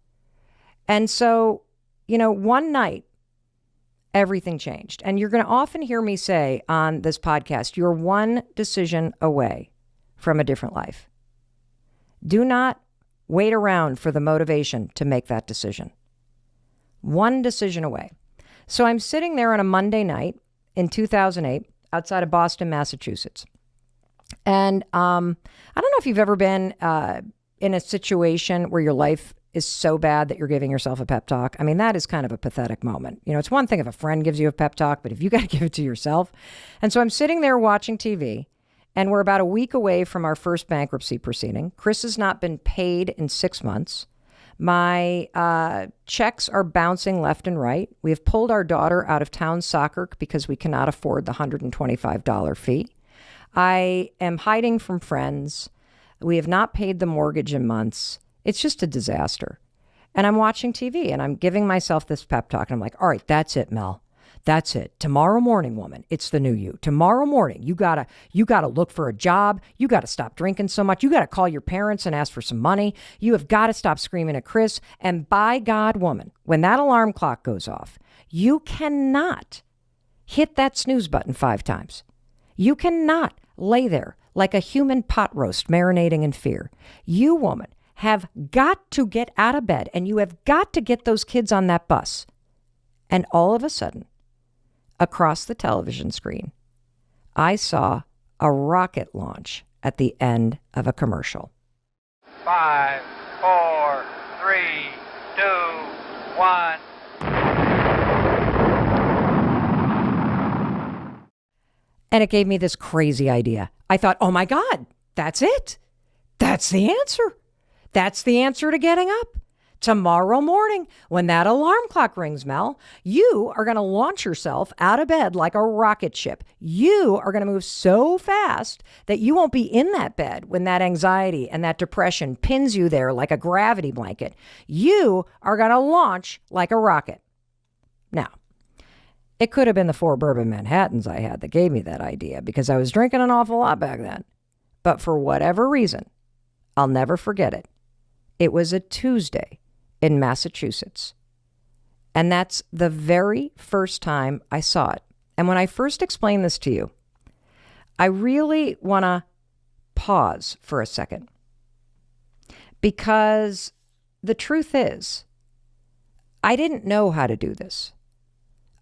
And so, one night, everything changed. And you're going to often hear me say on this podcast, you're one decision away from a different life. Do not wait around for the motivation to make that decision. One decision away. So I'm sitting there on a Monday night in 2008 outside of Boston, Massachusetts. And I don't know if you've ever been in a situation where your life is so bad that you're giving yourself a pep talk. I mean, that is kind of a pathetic moment. It's one thing if a friend gives you a pep talk, but if you got to give it to yourself. And so I'm sitting there watching TV, and we're about a week away from our first bankruptcy proceeding. Chris has not been paid in 6 months. My checks are bouncing left and right. We have pulled our daughter out of town soccer because we cannot afford the $125 fee. I am hiding from friends. We have not paid the mortgage in months. It's just a disaster. And I'm watching TV and I'm giving myself this pep talk. And I'm like, all right, that's it, Mel. That's it. Tomorrow morning, woman, it's the new you. Tomorrow morning, you gotta look for a job. You gotta stop drinking so much. You gotta call your parents and ask for some money. You have got to stop screaming at Chris. And by God, woman, when that alarm clock goes off, you cannot hit that snooze button 5 times. You cannot lay there like a human pot roast marinating in fear. You, woman, have got to get out of bed and you have got to get those kids on that bus. And all of a sudden, across the television screen, I saw a rocket launch at the end of a commercial. 5, 4, 3, 2, 1. And it gave me this crazy idea. I thought, oh my God, that's it. That's the answer. That's the answer to getting up. Tomorrow morning, when that alarm clock rings, Mel, you are going to launch yourself out of bed like a rocket ship. You are going to move so fast that you won't be in that bed when that anxiety and that depression pins you there like a gravity blanket. You are going to launch like a rocket. Now, it could have been the 4 bourbon Manhattans I had that gave me that idea because I was drinking an awful lot back then. But for whatever reason, I'll never forget it. It was a Tuesday in Massachusetts. And that's the very first time I saw it. And when I first explain this to you, I really want to pause for a second. Because the truth is, I didn't know how to do this.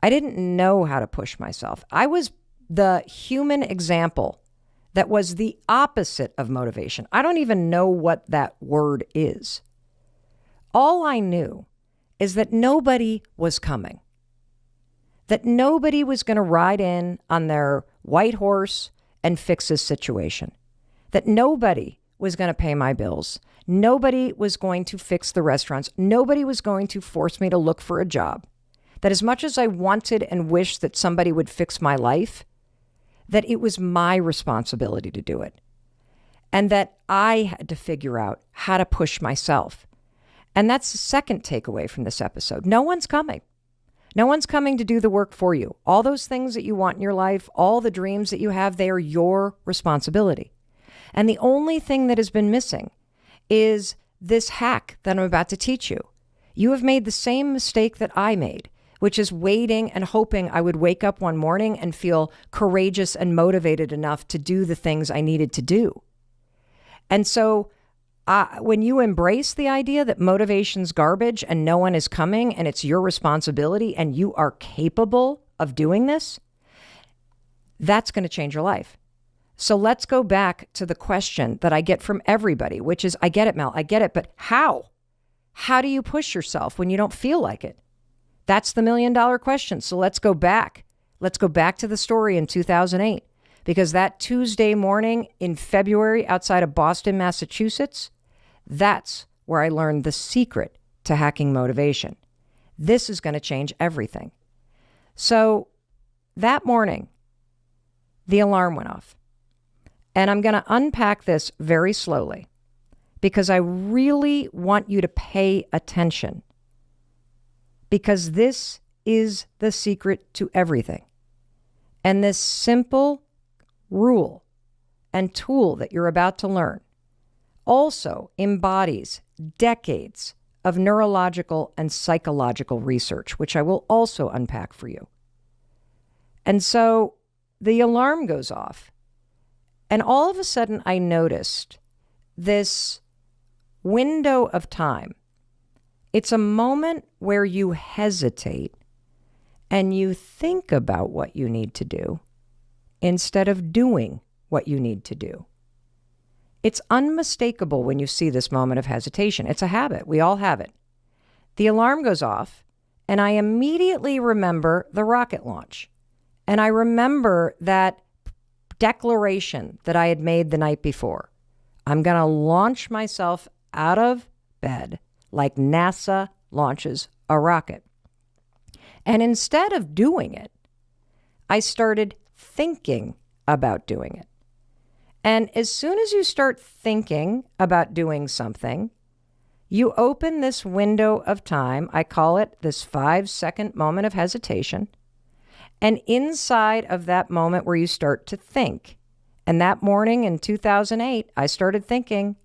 I didn't know how to push myself. I was the human example that was the opposite of motivation. I don't even know what that word is. All I knew is that nobody was coming, that nobody was going to ride in on their white horse and fix this situation, that nobody was going to pay my bills. Nobody was going to fix the restaurants. Nobody was going to force me to look for a job. That as much as I wanted and wished that somebody would fix my life, that it was my responsibility to do it. And that I had to figure out how to push myself. And that's the second takeaway from this episode. No one's coming. No one's coming to do the work for you. All those things that you want in your life, all the dreams that you have, they are your responsibility. And the only thing that has been missing is this hack that I'm about to teach you. You have made the same mistake that I made, which is waiting and hoping I would wake up one morning and feel courageous and motivated enough to do the things I needed to do. And so when you embrace the idea that motivation's garbage and no one is coming and it's your responsibility and you are capable of doing this, that's going to change your life. So let's go back to the question that I get from everybody, which is, I get it, Mel, I get it, but how? How do you push yourself when you don't feel like it? That's the $1 million question. So let's go back. Let's go back to the story in 2008, because that Tuesday morning in February outside of Boston, Massachusetts, that's where I learned the secret to hacking motivation. This is going to change everything. So that morning, the alarm went off. And I'm going to unpack this very slowly because I really want you to pay attention. Because this is the secret to everything. And this simple rule and tool that you're about to learn also embodies decades of neurological and psychological research, which I will also unpack for you. And so the alarm goes off, and all of a sudden I noticed this window of time. It's a moment where you hesitate and you think about what you need to do instead of doing what you need to do. It's unmistakable when you see this moment of hesitation. It's a habit. We all have it. The alarm goes off, and I immediately remember the rocket launch. And I remember that declaration that I had made the night before. I'm going to launch myself out of bed like NASA launches a rocket. And instead of doing it, I started thinking about doing it. And as soon as you start thinking about doing something, you open this window of time. I call it this 5-second moment of hesitation. And inside of that moment where you start to think, and that morning in 2008, I started thinking,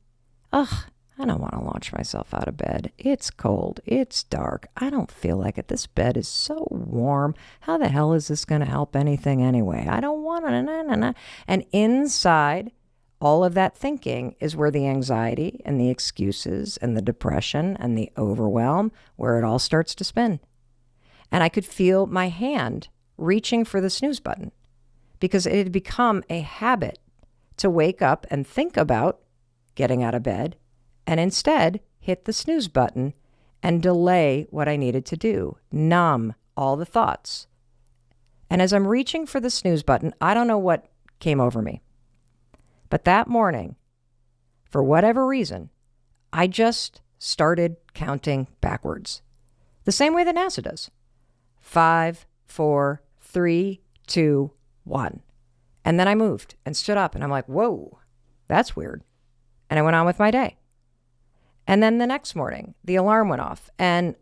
ugh, I don't want to launch myself out of bed. It's cold. It's dark. I don't feel like it. This bed is so warm. How the hell is this going to help anything anyway? I don't want to. And inside all of that thinking is where the anxiety and the excuses and the depression and the overwhelm, where it all starts to spin. And I could feel my hand reaching for the snooze button because it had become a habit to wake up and think about getting out of bed and instead hit the snooze button and delay what I needed to do, numb all the thoughts. And as I'm reaching for the snooze button, I don't know what came over me. But that morning, for whatever reason, I just started counting backwards. The same way that NASA does. 5, 4, 3, 2, 1. And then I moved and stood up and I'm like, whoa, that's weird. And I went on with my day. And then the next morning, the alarm went off and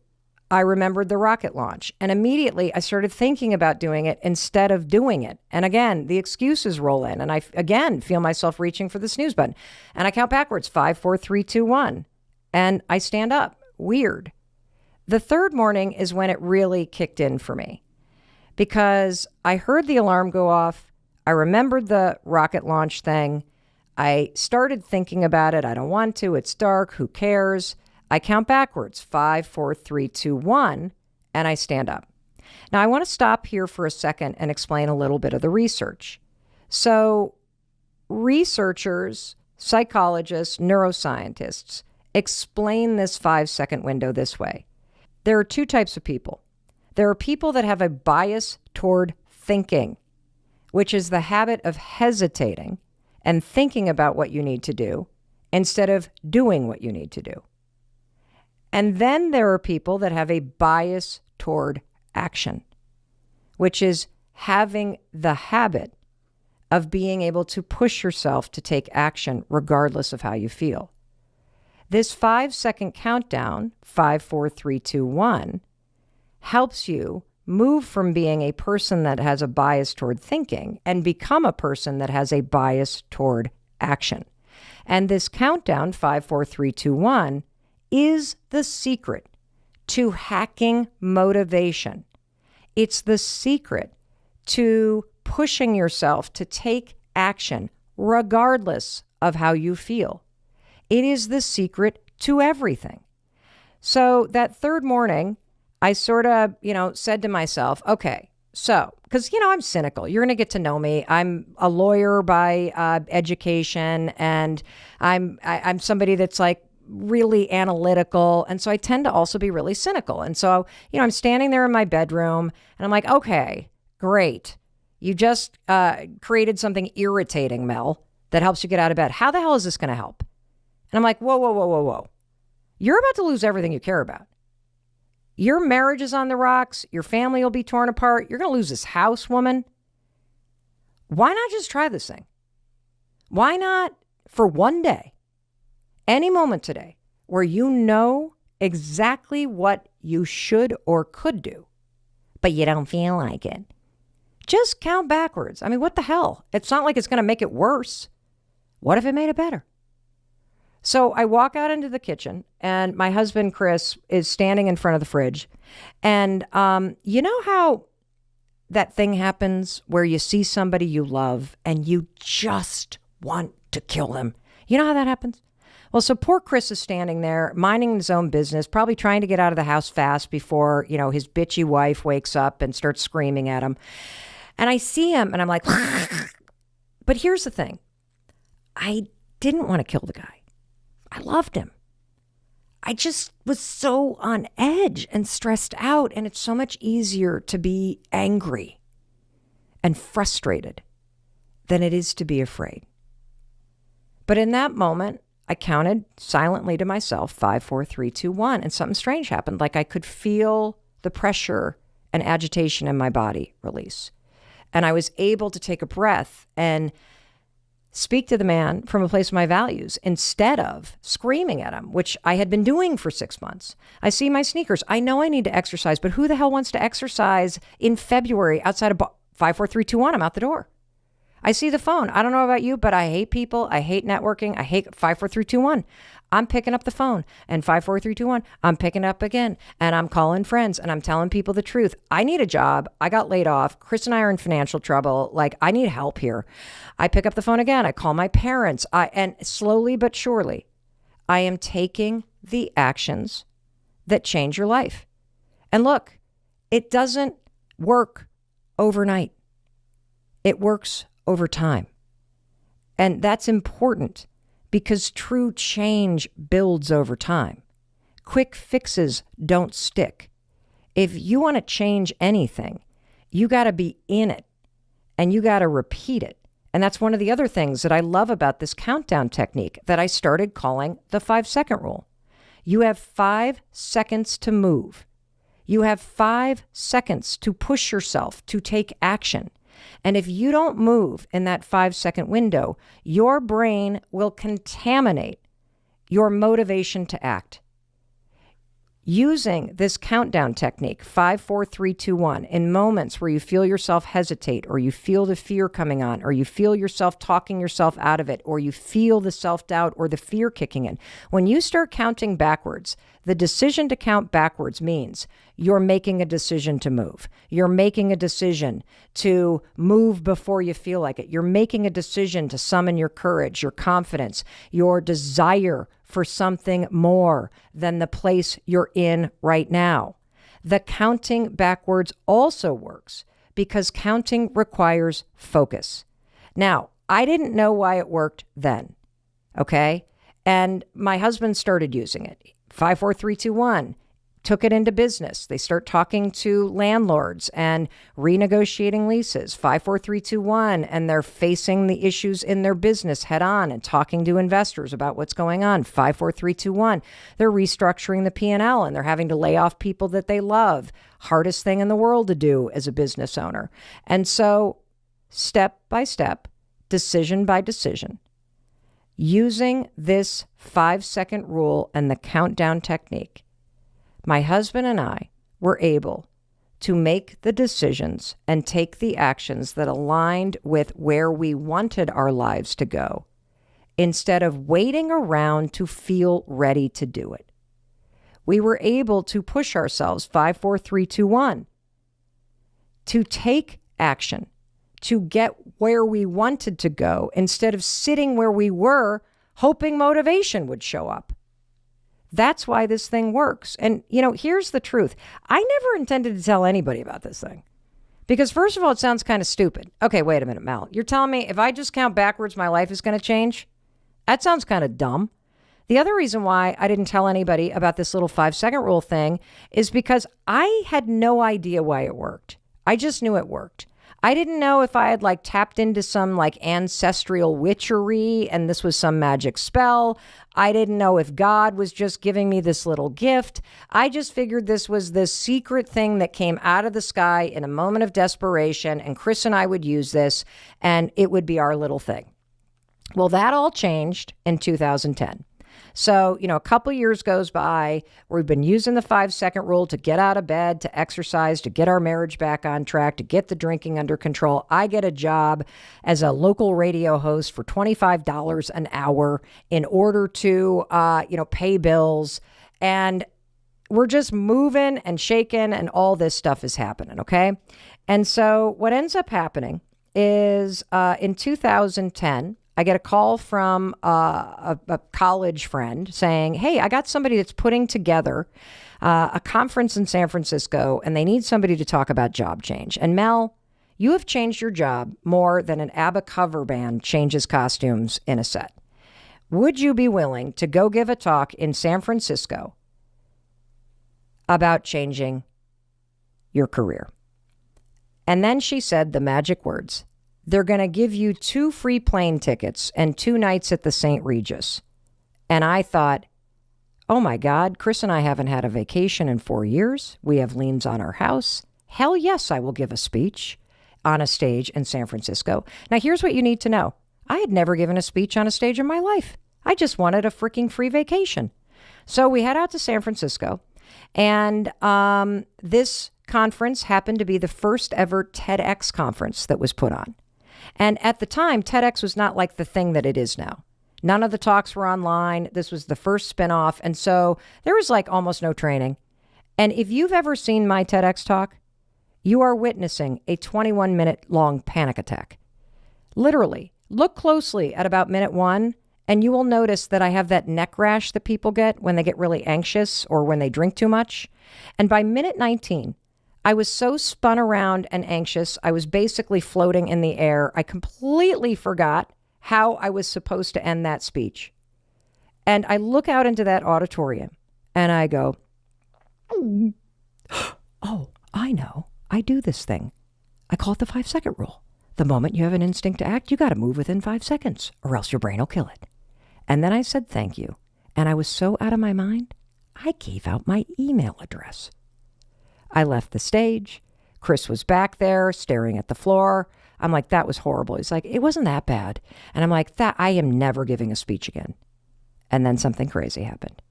I remembered the rocket launch. And immediately I started thinking about doing it instead of doing it. And again, the excuses roll in and I again feel myself reaching for the snooze button. And I count backwards, 5, 4, 3, 2, 1. And I stand up. Weird. The third morning is when it really kicked in for me because I heard the alarm go off. I remembered the rocket launch thing. I started thinking about it. I don't want to. It's dark. Who cares? I count backwards, 5, 4, 3, 2, 1, and I stand up. Now, I want to stop here for a second and explain a little bit of the research. So, researchers, psychologists, neuroscientists explain this 5-second window this way. There are two types of people. There are people that have a bias toward thinking, which is the habit of hesitating and thinking about what you need to do instead of doing what you need to do. And then there are people that have a bias toward action, which is having the habit of being able to push yourself to take action regardless of how you feel. This 5-second countdown, 5, 4, 3, 2, 1, helps you move from being a person that has a bias toward thinking and become a person that has a bias toward action. And this countdown, 5, 4, 3, 2, 1, is the secret to hacking motivation. It's the secret to pushing yourself to take action regardless of how you feel. It is the secret to everything. So that third morning, I sort of, said to myself, okay, so, because, I'm cynical. You're going to get to know me. I'm a lawyer by education, and I'm somebody that's like really analytical. And so I tend to also be really cynical. And so, I'm standing there in my bedroom and I'm like, okay, great. You just created something irritating, Mel, that helps you get out of bed. How the hell is this going to help? And I'm like, whoa, whoa, whoa, whoa, whoa. You're about to lose everything you care about. Your marriage is on the rocks. Your family will be torn apart. You're going to lose this house, woman. Why not just try this thing? Why not for one day, any moment today, where you know exactly what you should or could do, but you don't feel like it? Just count backwards. I mean, what the hell? It's not like it's going to make it worse. What if it made it better? So I walk out into the kitchen and my husband, Chris, is standing in front of the fridge. And you know how that thing happens where you see somebody you love and you just want to kill them? You know how that happens? Well, so poor Chris is standing there minding his own business, probably trying to get out of the house fast before, his bitchy wife wakes up and starts screaming at him. And I see him and I'm like, but here's the thing. I didn't want to kill the guy. I loved him. I just was so on edge and stressed out, and it's so much easier to be angry and frustrated than it is to be afraid. But in that moment, I counted silently to myself, 5, 4, 3, 2, 1, and something strange happened. Like I could feel the pressure and agitation in my body release. And I was able to take a breath and speak to the man from a place of my values instead of screaming at him, which I had been doing for 6 months. I see my sneakers. I know I need to exercise, but who the hell wants to exercise in February outside of 5, 4, 3, 2, 1? I'm out the door. I see the phone. I don't know about you, but I hate people. I hate networking. I hate 5, 4, 3, 2, 1. I'm picking up the phone, and 5, 4, 3, 2, 1, I'm picking up again, and I'm calling friends, and I'm telling people the truth. I need a job. I got laid off. Chris and I are in financial trouble. Like, I need help here. I pick up the phone again. I call my parents. And slowly but surely, I am taking the actions that change your life. And look, It doesn't work overnight. It works over time. And that's important because true change builds over time. Quick fixes don't stick. If you want to change anything, you got to be in it and you got to repeat it. And that's one of the other things that I love about this countdown technique that I started calling the 5-second rule. You have 5 seconds to move. You have 5 seconds to push yourself to take action. And if you don't move in that 5-second window, your brain will contaminate your motivation to act. Using this countdown technique, 5, 4, 3, 2, 1, in moments where you feel yourself hesitate, or you feel the fear coming on, or you feel yourself talking yourself out of it, or you feel the self-doubt or the fear kicking in. When you start counting backwards, the decision to count backwards means you're making a decision to move. You're making a decision to move before you feel like it. You're making a decision to summon your courage, your confidence, your desire for something more than the place you're in right now. The counting backwards also works because counting requires focus. Now, I didn't know why it worked then, okay? And my husband started using it. 5, 4, 3, 2, 1. Took it into business. They start talking to landlords and renegotiating leases. 5, 4, 3, 2, 1. And they're facing the issues in their business head on and talking to investors about what's going on. 5, 4, 3, 2, 1. They're restructuring the P&L and they're having to lay off people that they love. Hardest thing in the world to do as a business owner. And so step by step, decision by decision, using this 5-second rule and the countdown technique, my husband and I were able to make the decisions and take the actions that aligned with where we wanted our lives to go, instead of waiting around to feel ready to do it. We were able to push ourselves 5, 4, 3, 2, 1 to take action, to get where we wanted to go instead of sitting where we were hoping motivation would show up. That's why this thing works. And, here's the truth. I never intended to tell anybody about this thing because, first of all, it sounds kind of stupid. Okay, wait a minute, Mel. You're telling me if I just count backwards, my life is going to change? That sounds kind of dumb. The other reason why I didn't tell anybody about this little 5-second rule thing is because I had no idea why it worked. I just knew it worked. I didn't know if I had tapped into some ancestral witchery and this was some magic spell. I didn't know if God was just giving me this little gift. I just figured this was this secret thing that came out of the sky in a moment of desperation, and Chris and I would use this and it would be our little thing. Well, that all changed in 2010. So, a couple years goes by. We've been using the 5-second rule to get out of bed, to exercise, to get our marriage back on track, to get the drinking under control. I get a job as a local radio host for $25 an hour in order to, pay bills. And we're just moving and shaking and all this stuff is happening, okay? And so what ends up happening is in 2010, I get a call from a college friend saying, hey, I got somebody that's putting together a conference in San Francisco and they need somebody to talk about job change. And Mel, you have changed your job more than an ABBA cover band changes costumes in a set. Would you be willing to go give a talk in San Francisco about changing your career? And then she said the magic words. They're going to give you 2 free plane tickets and 2 nights at the St. Regis. And I thought, oh my God, Chris and I haven't had a vacation in 4 years. We have liens on our house. Hell yes, I will give a speech on a stage in San Francisco. Now, here's what you need to know. I had never given a speech on a stage in my life. I just wanted a freaking free vacation. So we head out to San Francisco. And this conference happened to be the first ever TEDx conference that was put on. And at the time, TEDx was not like the thing that it is now. None of the talks were online. This was the first spinoff. And so there was almost no training. And if you've ever seen my TEDx talk, you are witnessing a 21-minute long panic attack. Literally, look closely at about minute 1, and you will notice that I have that neck rash that people get when they get really anxious or when they drink too much. And by minute 19, I was so spun around and anxious. I was basically floating in the air. I completely forgot how I was supposed to end that speech. And I look out into that auditorium and I go, oh, I know. I do this thing. I call it the 5-second rule. The moment you have an instinct to act, you got to move within 5 seconds or else your brain will kill it. And then I said, thank you. And I was so out of my mind, I gave out my email address. I left the stage. Chris was back there staring at the floor. I'm like, that was horrible. He's like, it wasn't that bad. And I'm like, that I am never giving a speech again. And then something crazy happened.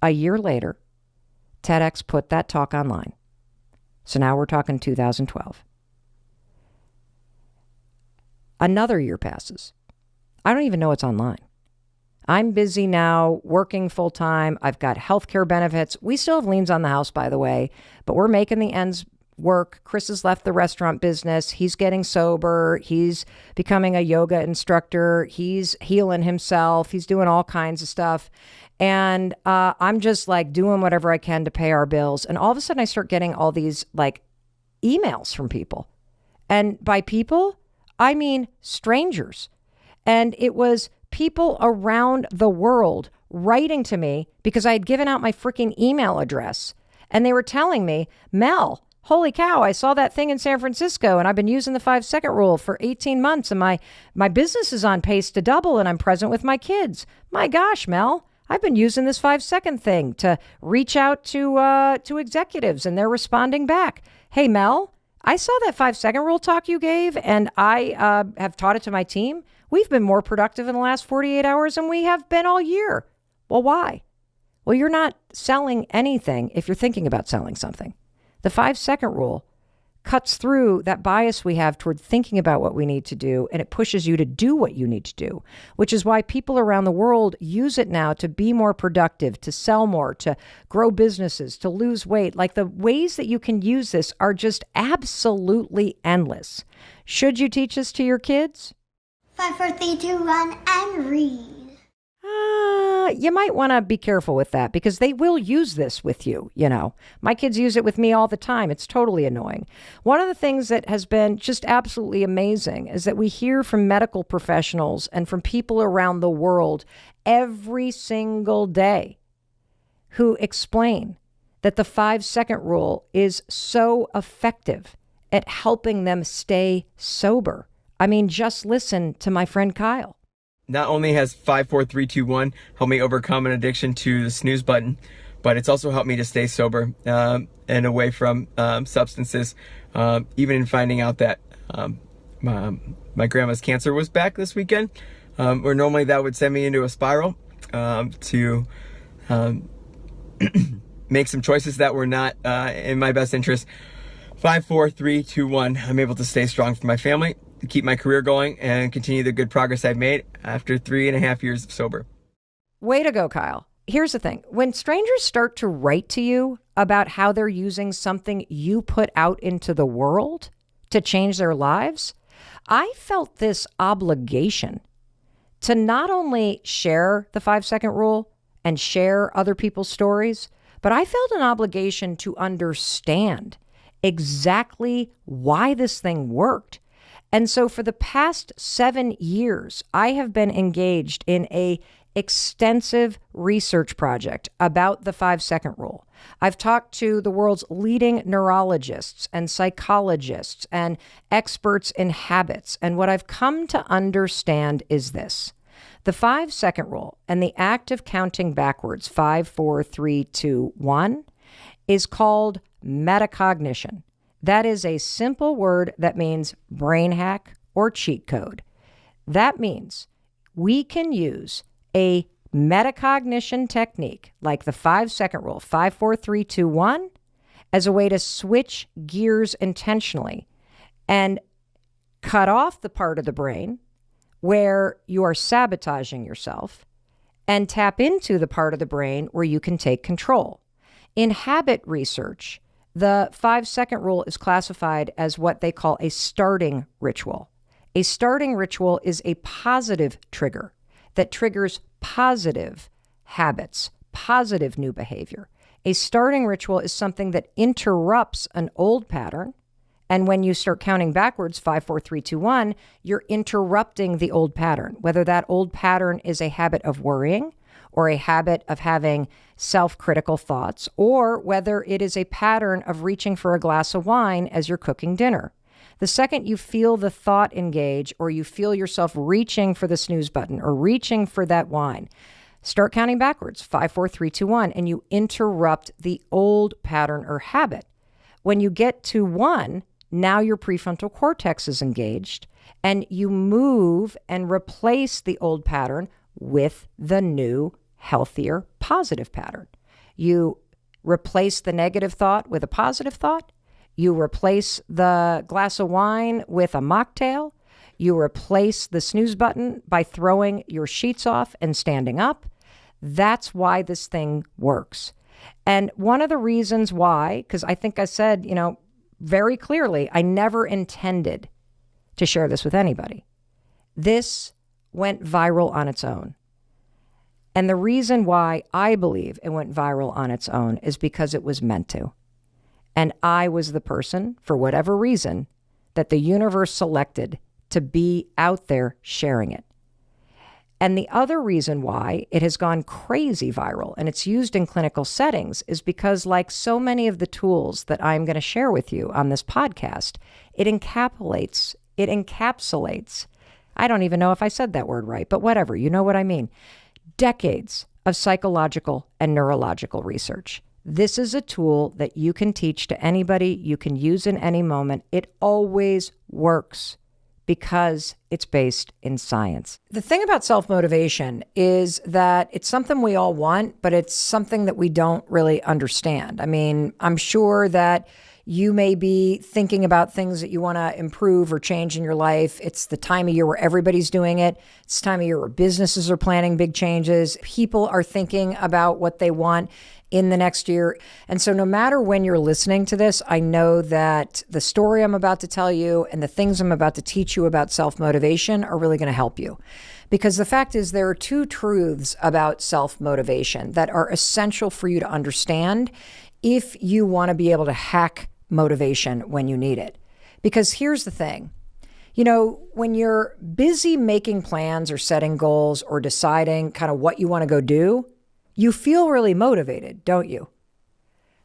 A year later, TEDx put that talk online. So now we're talking 2012. Another year passes. I don't even know it's online. I'm busy now, working full time. I've got healthcare benefits. We still have liens on the house, by the way, but we're making the ends work. Chris has left the restaurant business. He's getting sober. He's becoming a yoga instructor. He's healing himself. He's doing all kinds of stuff. And I'm just like doing whatever I can to pay our bills. And all of a sudden I start getting all these like emails from people. And by people, I mean strangers. And it was people around the world writing to me because I had given out my freaking email address. And they were telling me, Mel, holy cow, I saw that thing in San Francisco and I've been using the 5-second rule for 18 months and my business is on pace to double and I'm present with my kids. My gosh, Mel, I've been using this 5-second thing to reach out to executives and they're responding back. Hey, Mel, I saw that 5-second rule talk you gave and I have taught it to my team. We've been more productive in the last 48 hours than we have been all year. Well, why? Well, you're not selling anything if you're thinking about selling something. The 5-second rule cuts through that bias we have toward thinking about what we need to do, and it pushes you to do what you need to do, which is why people around the world use it now to be more productive, to sell more, to grow businesses, to lose weight. Like the ways that you can use this are just absolutely endless. Should you teach this to your kids? 5, 4, 3, 2, 1, and read. You might want to be careful with that because they will use this with you, you know. My kids use it with me all the time. It's totally annoying. One of the things that has been just absolutely amazing is that we hear from medical professionals and from people around the world every single day who explain that the 5-second rule is so effective at helping them stay sober. I mean, just listen to my friend Kyle. Not only has 5, 4, 3, 2, 1 helped me overcome an addiction to the snooze button, but it's also helped me to stay sober and away from substances. Even in finding out that my grandma's cancer was back this weekend, where normally that would send me into a spiral to make some choices that were not in my best interest. 5, 4, 3, 2, 1. I'm able to stay strong for my family, keep my career going, and continue the good progress I've made after 3.5 years of sober. Way to go, Kyle. Here's the thing. When strangers start to write to you about how they're using something you put out into the world to change their lives, I felt this obligation to not only share the 5-second rule and share other people's stories, but I felt an obligation to understand exactly why this thing worked. And so for the past 7 years, I have been engaged in a extensive research project about the 5-second rule. I've talked to the world's leading neurologists and psychologists and experts in habits. And what I've come to understand is this. The 5-second rule and the act of counting backwards, 5, 4, 3, 2, 1, is called metacognition. That is a simple word that means brain hack or cheat code. That means we can use a metacognition technique like the 5-second rule, 5, 4, 3, 2, 1, as a way to switch gears intentionally and cut off the part of the brain where you are sabotaging yourself and tap into the part of the brain where you can take control. In habit research, the 5-second rule is classified as what they call a starting ritual. A starting ritual is a positive trigger that triggers positive habits, positive new behavior. A starting ritual is something that interrupts an old pattern. And when you start counting backwards, 5, 4, 3, 2, 1, you're interrupting the old pattern, whether that old pattern is a habit of worrying or a habit of having self-critical thoughts, or whether it is a pattern of reaching for a glass of wine as you're cooking dinner. The second you feel the thought engage, or you feel yourself reaching for the snooze button or reaching for that wine, start counting backwards, 5, 4, 3, 2, 1, and you interrupt the old pattern or habit. When you get to 1, now your prefrontal cortex is engaged, and you move and replace the old pattern with the new, healthier, positive pattern. You replace the negative thought with a positive thought. You replace the glass of wine with a mocktail. You replace the snooze button by throwing your sheets off and standing up. That's why this thing works. And one of the reasons why, because I think I said, very clearly, I never intended to share this with anybody. This went viral on its own. And the reason why I believe it went viral on its own is because it was meant to. And I was the person, for whatever reason, that the universe selected to be out there sharing it. And the other reason why it has gone crazy viral and it's used in clinical settings is because, like so many of the tools that I'm going to share with you on this podcast, it encapsulates, I don't even know if I said that word right, but whatever, you know what I mean, decades of psychological and neurological research. This is a tool that you can teach to anybody, you can use in any moment. It always works because it's based in science. The thing about self-motivation is that it's something we all want, but it's something that we don't really understand. I mean, I'm sure that you may be thinking about things that you want to improve or change in your life. It's the time of year where everybody's doing it. It's the time of year where businesses are planning big changes. People are thinking about what they want in the next year. And so no matter when you're listening to this, I know that the story I'm about to tell you and the things I'm about to teach you about self-motivation are really going to help you. Because the fact is, there are 2 truths about self-motivation that are essential for you to understand if you want to be able to hack motivation when you need it. Because here's the thing. When you're busy making plans or setting goals or deciding kind of what you want to go do, you feel really motivated, don't you?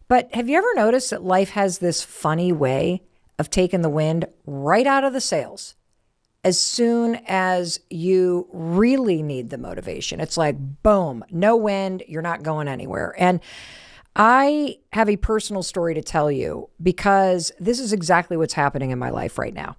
But have you ever noticed that life has this funny way of taking the wind right out of the sails? As soon as you really need the motivation, it's like, boom, no wind, you're not going anywhere. And I have a personal story to tell you because this is exactly what's happening in my life right now.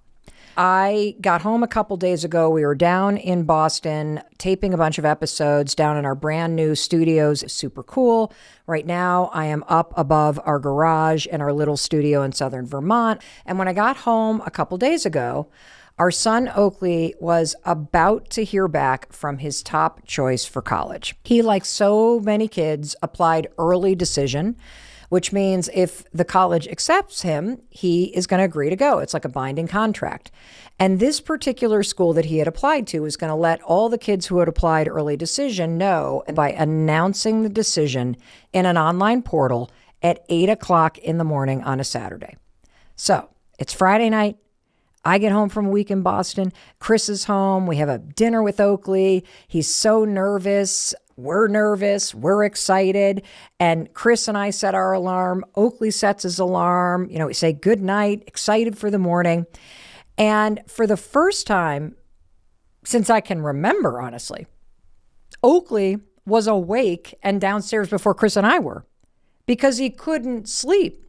I got home a couple days ago. We were down in Boston taping a bunch of episodes down in our brand new studios. It's super cool. Right now, I am up above our garage in our little studio in southern Vermont. And when I got home a couple days ago, our son Oakley was about to hear back from his top choice for college. He, like so many kids, applied early decision, which means if the college accepts him, he is going to agree to go. It's like a binding contract. And this particular school that he had applied to was going to let all the kids who had applied early decision know by announcing the decision in an online portal at 8 o'clock in the morning on a Saturday. So it's Friday night. I get home from a week in Boston. Chris is home. We have a dinner with Oakley. He's so nervous. We're nervous. We're excited. And Chris and I set our alarm. Oakley sets his alarm. We say good night, excited for the morning. And for the first time since I can remember, honestly, Oakley was awake and downstairs before Chris and I were because he couldn't sleep.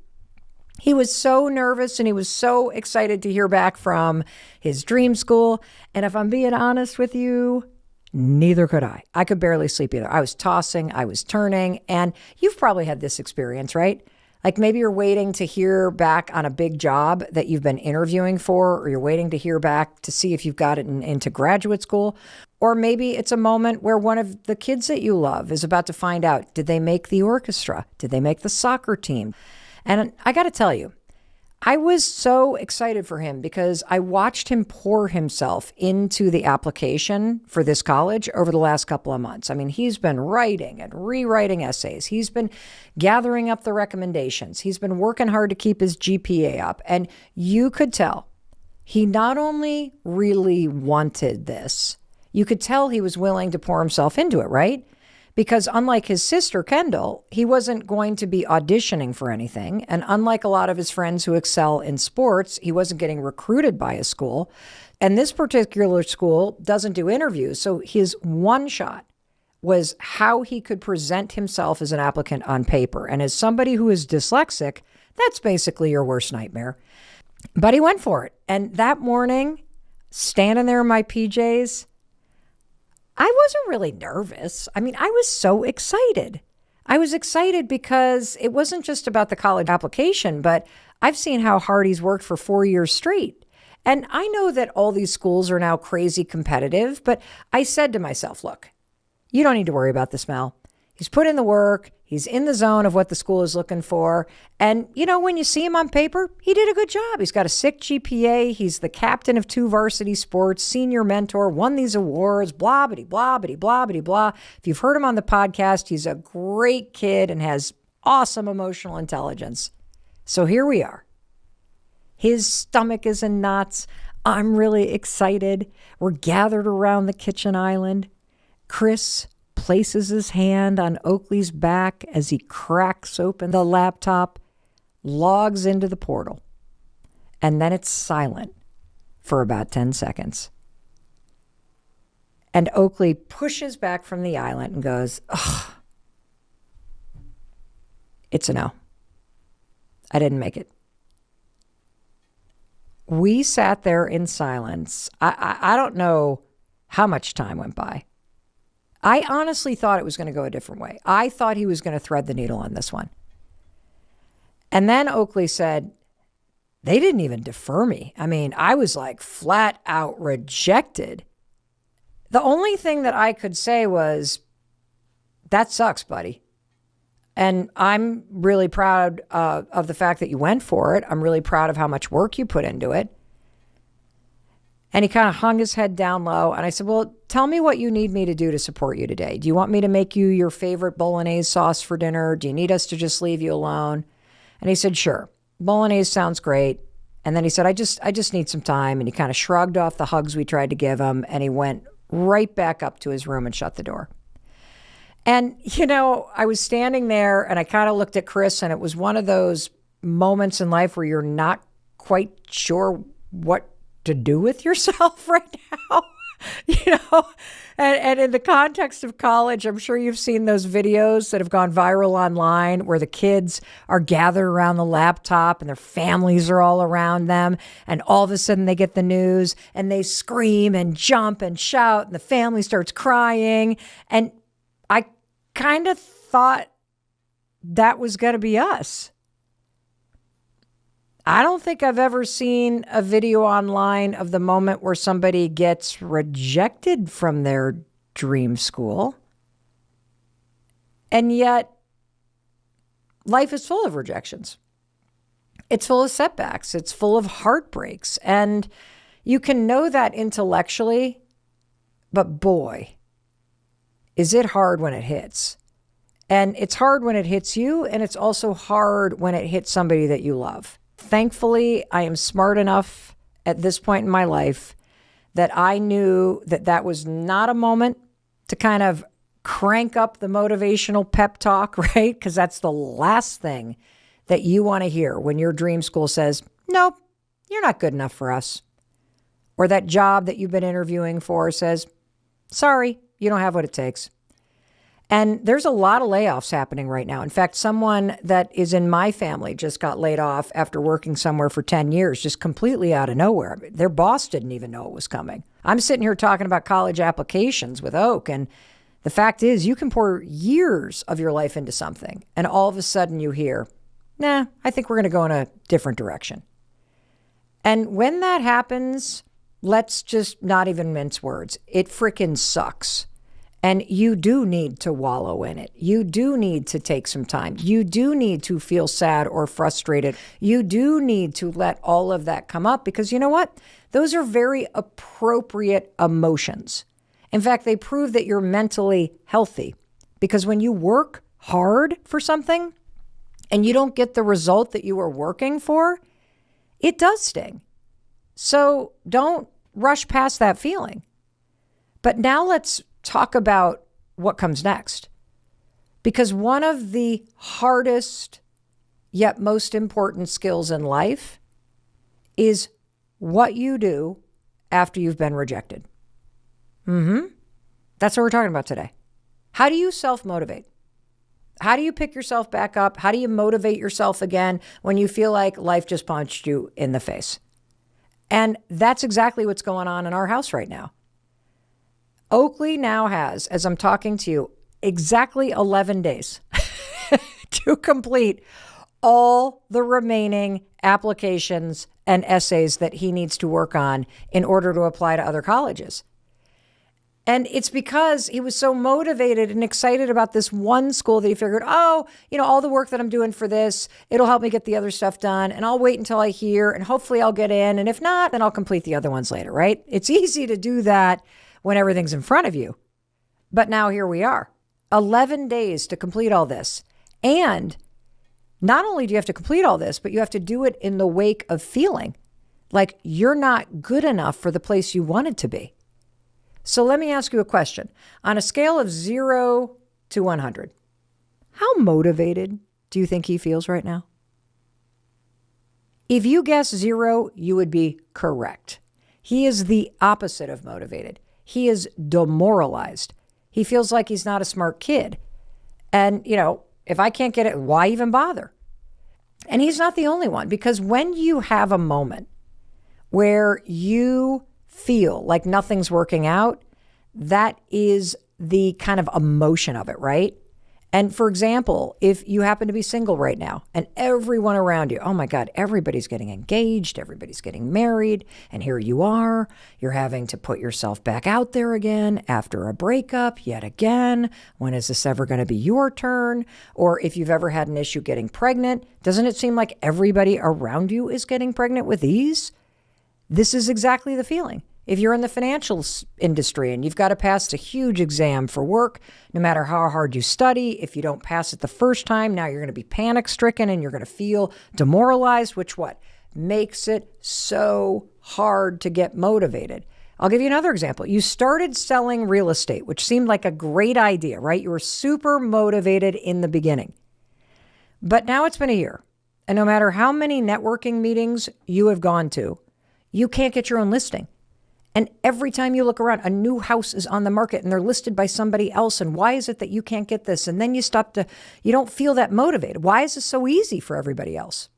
He was so nervous and he was so excited to hear back from his dream school. And if I'm being honest with you, neither could I. I could barely sleep either. I was tossing, I was turning, and you've probably had this experience, right? Like maybe you're waiting to hear back on a big job that you've been interviewing for, or you're waiting to hear back to see if you've got it into graduate school. Or maybe it's a moment where one of the kids that you love is about to find out, did they make the orchestra? Did they make the soccer team? And I got to tell you, I was so excited for him because I watched him pour himself into the application for this college over the last couple of months. I mean, he's been writing and rewriting essays. He's been gathering up the recommendations. He's been working hard to keep his GPA up. And you could tell he not only really wanted this, you could tell he was willing to pour himself into it, right? Because unlike his sister, Kendall, he wasn't going to be auditioning for anything. And unlike a lot of his friends who excel in sports, he wasn't getting recruited by a school. And this particular school doesn't do interviews. So his one shot was how he could present himself as an applicant on paper. And as somebody who is dyslexic, that's basically your worst nightmare. But he went for it. And that morning, standing there in my PJs, I wasn't really nervous. I mean, I was so excited. I was excited because it wasn't just about the college application, but I've seen how hard he's worked for 4 years straight. And I know that all these schools are now crazy competitive, but I said to myself, look, you don't need to worry about this, Mel. He's put in the work. He's in the zone of what the school is looking for. And, you know, when you see him on paper, he did a good job. He's got a sick GPA. He's the captain of 2 varsity sports, senior mentor, won these awards, blah, bitty, blah, bitty, blah, bitty, blah. If you've heard him on the podcast, he's a great kid and has awesome emotional intelligence. So here we are. His stomach is in knots. I'm really excited. We're gathered around the kitchen island. Chris places his hand on Oakley's back as he cracks open the laptop, logs into the portal, and then it's silent for about 10 seconds. And Oakley pushes back from the island and goes, ugh, it's a no. I didn't make it. We sat there in silence. I don't know how much time went by. I honestly thought it was going to go a different way. I thought he was going to thread the needle on this one. And then Oakley said, they didn't even defer me. I mean, I was like flat out rejected. The only thing that I could say was, that sucks, buddy. And I'm really proud of the fact that you went for it. I'm really proud of how much work you put into it. And he kind of hung his head down low. And I said, well, tell me what you need me to do to support you today. Do you want me to make you your favorite bolognese sauce for dinner? Do you need us to just leave you alone? And he said, sure. Bolognese sounds great. And then he said, I just need some time. And he kind of shrugged off the hugs we tried to give him. And he went right back up to his room and shut the door. And, you know, I was standing there and I kind of looked at Chris, and it was one of those moments in life where you're not quite sure what to do with yourself right now, you know, and in the context of college, I'm sure you've seen those videos that have gone viral online where the kids are gathered around the laptop and their families are all around them. And all of a sudden they get the news and they scream and jump and shout and the family starts crying. And I kind of thought that was going to be us. I don't think I've ever seen a video online of the moment where somebody gets rejected from their dream school. And yet, life is full of rejections. It's full of setbacks. It's full of heartbreaks. And you can know that intellectually, but boy, is it hard when it hits. And it's hard when it hits you, and it's also hard when it hits somebody that you love. Thankfully, I am smart enough at this point in my life that I knew that that was not a moment to kind of crank up the motivational pep talk, right? Because that's the last thing that you want to hear when your dream school says, nope, you're not good enough for us. Or that job that you've been interviewing for says, sorry, you don't have what it takes. And there's a lot of layoffs happening right now. In fact, someone that is in my family just got laid off after working somewhere for 10 years, just completely out of nowhere. Their boss didn't even know it was coming. I'm sitting here talking about college applications with Oak. And the fact is, you can pour years of your life into something. And all of a sudden you hear, nah, I think we're going to go in a different direction. And when that happens, let's just not even mince words. It frickin' sucks. And you do need to wallow in it. You do need to take some time. You do need to feel sad or frustrated. You do need to let all of that come up because you know what? Those are very appropriate emotions. In fact, they prove that you're mentally healthy because when you work hard for something and you don't get the result that you were working for, it does sting. So don't rush past that feeling. But now let's talk about what comes next. Because one of the hardest yet most important skills in life is what you do after you've been rejected. That's what we're talking about today. How do you self-motivate? How do you pick yourself back up? How do you motivate yourself again when you feel like life just punched you in the face? And that's exactly what's going on in our house right now. Oakley now has, as I'm talking to you, exactly 11 days to complete all the remaining applications and essays that he needs to work on in order to apply to other colleges. And it's because he was so motivated and excited about this one school that he figured, oh, all the work that I'm doing for this, it'll help me get the other stuff done. And I'll wait until I hear and hopefully I'll get in. And if not, then I'll complete the other ones later, right? It's easy to do that when everything's in front of you. But now here we are, 11 days to complete all this. And not only do you have to complete all this, but you have to do it in the wake of feeling like you're not good enough for the place you wanted to be. So let me ask you a question. On a scale of 0 to 100, how motivated do you think he feels right now? If you guess 0, you would be correct. He is the opposite of motivated. He is demoralized. He feels like he's not a smart kid. And, if I can't get it, why even bother? And he's not the only one, because when you have a moment where you feel like nothing's working out, that is the kind of emotion of it, right? And for example, if you happen to be single right now and everyone around you, oh my God, everybody's getting engaged, everybody's getting married, and here you are, you're having to put yourself back out there again after a breakup yet again. When is this ever going to be your turn? Or if you've ever had an issue getting pregnant, doesn't it seem like everybody around you is getting pregnant with ease? This is exactly the feeling. If you're in the financial industry and you've got to pass a huge exam for work, no matter how hard you study, if you don't pass it the first time, now you're going to be panic stricken and you're going to feel demoralized, which makes it so hard to get motivated. I'll give you another example. You started selling real estate, which seemed like a great idea, right? You were super motivated in the beginning. But now it's been a year. And no matter how many networking meetings you have gone to, you can't get your own listing. And every time you look around, a new house is on the market and they're listed by somebody else. And why is it that you can't get this? And then you don't feel that motivated. Why is this so easy for everybody else?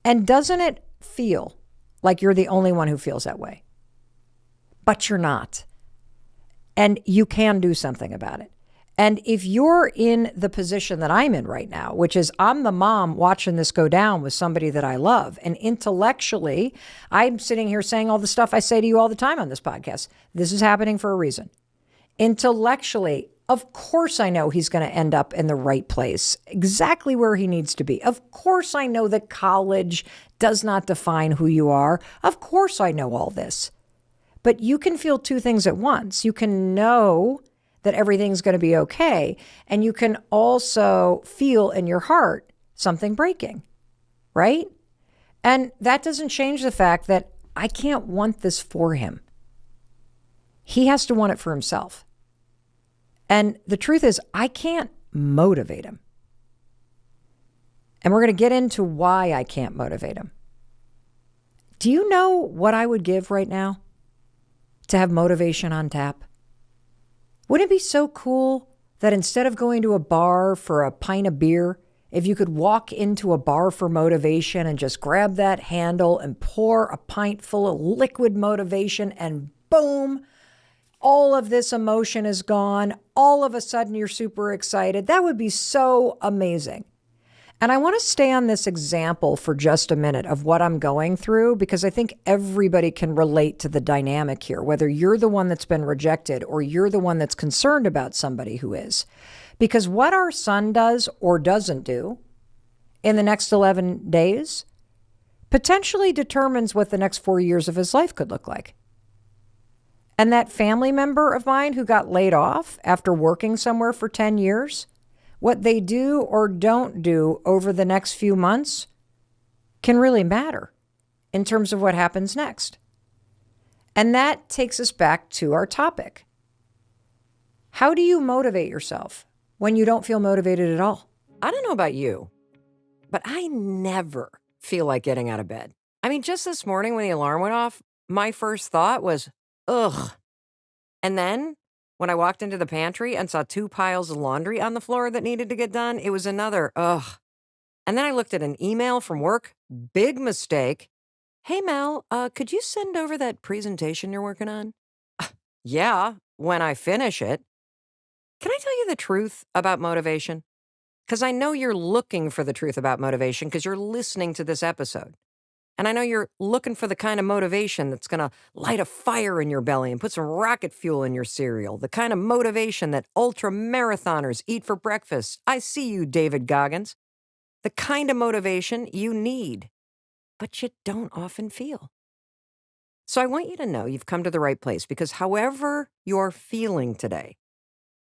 And doesn't it feel like you're the only one who feels that way? But you're not. And you can do something about it. And if you're in the position that I'm in right now, which is I'm the mom watching this go down with somebody that I love, and intellectually, I'm sitting here saying all the stuff I say to you all the time on this podcast. This is happening for a reason. Intellectually, of course I know he's going to end up in the right place, exactly where he needs to be. Of course I know that college does not define who you are. Of course I know all this. But you can feel two things at once. You can know that everything's going to be okay. And you can also feel in your heart something breaking, right? And that doesn't change the fact that I can't want this for him. He has to want it for himself. And the truth is, I can't motivate him. And we're going to get into why I can't motivate him. Do you know what I would give right now to have motivation on tap? Wouldn't it be so cool that instead of going to a bar for a pint of beer, if you could walk into a bar for motivation and just grab that handle and pour a pint full of liquid motivation and boom, all of this emotion is gone. All of a sudden you're super excited. That would be so amazing. And I want to stay on this example for just a minute of what I'm going through, because I think everybody can relate to the dynamic here, whether you're the one that's been rejected or you're the one that's concerned about somebody who is. Because what our son does or doesn't do in the next 11 days potentially determines what the next 4 years of his life could look like. And that family member of mine who got laid off after working somewhere for 10 years, what they do or don't do over the next few months can really matter in terms of what happens next. And that takes us back to our topic. How do you motivate yourself when you don't feel motivated at all? I don't know about you, but I never feel like getting out of bed. I mean, just this morning when the alarm went off, my first thought was, ugh. And then when I walked into the pantry and saw 2 piles of laundry on the floor that needed to get done, it was another, ugh. And then I looked at an email from work, big mistake. Hey, Mel, could you send over that presentation you're working on? Yeah, when I finish it. Can I tell you the truth about motivation? Because I know you're looking for the truth about motivation because you're listening to this episode. And I know you're looking for the kind of motivation that's going to light a fire in your belly and put some rocket fuel in your cereal. The kind of motivation that ultra marathoners eat for breakfast. I see you, David Goggins. The kind of motivation you need, but you don't often feel. So I want you to know you've come to the right place because however you're feeling today,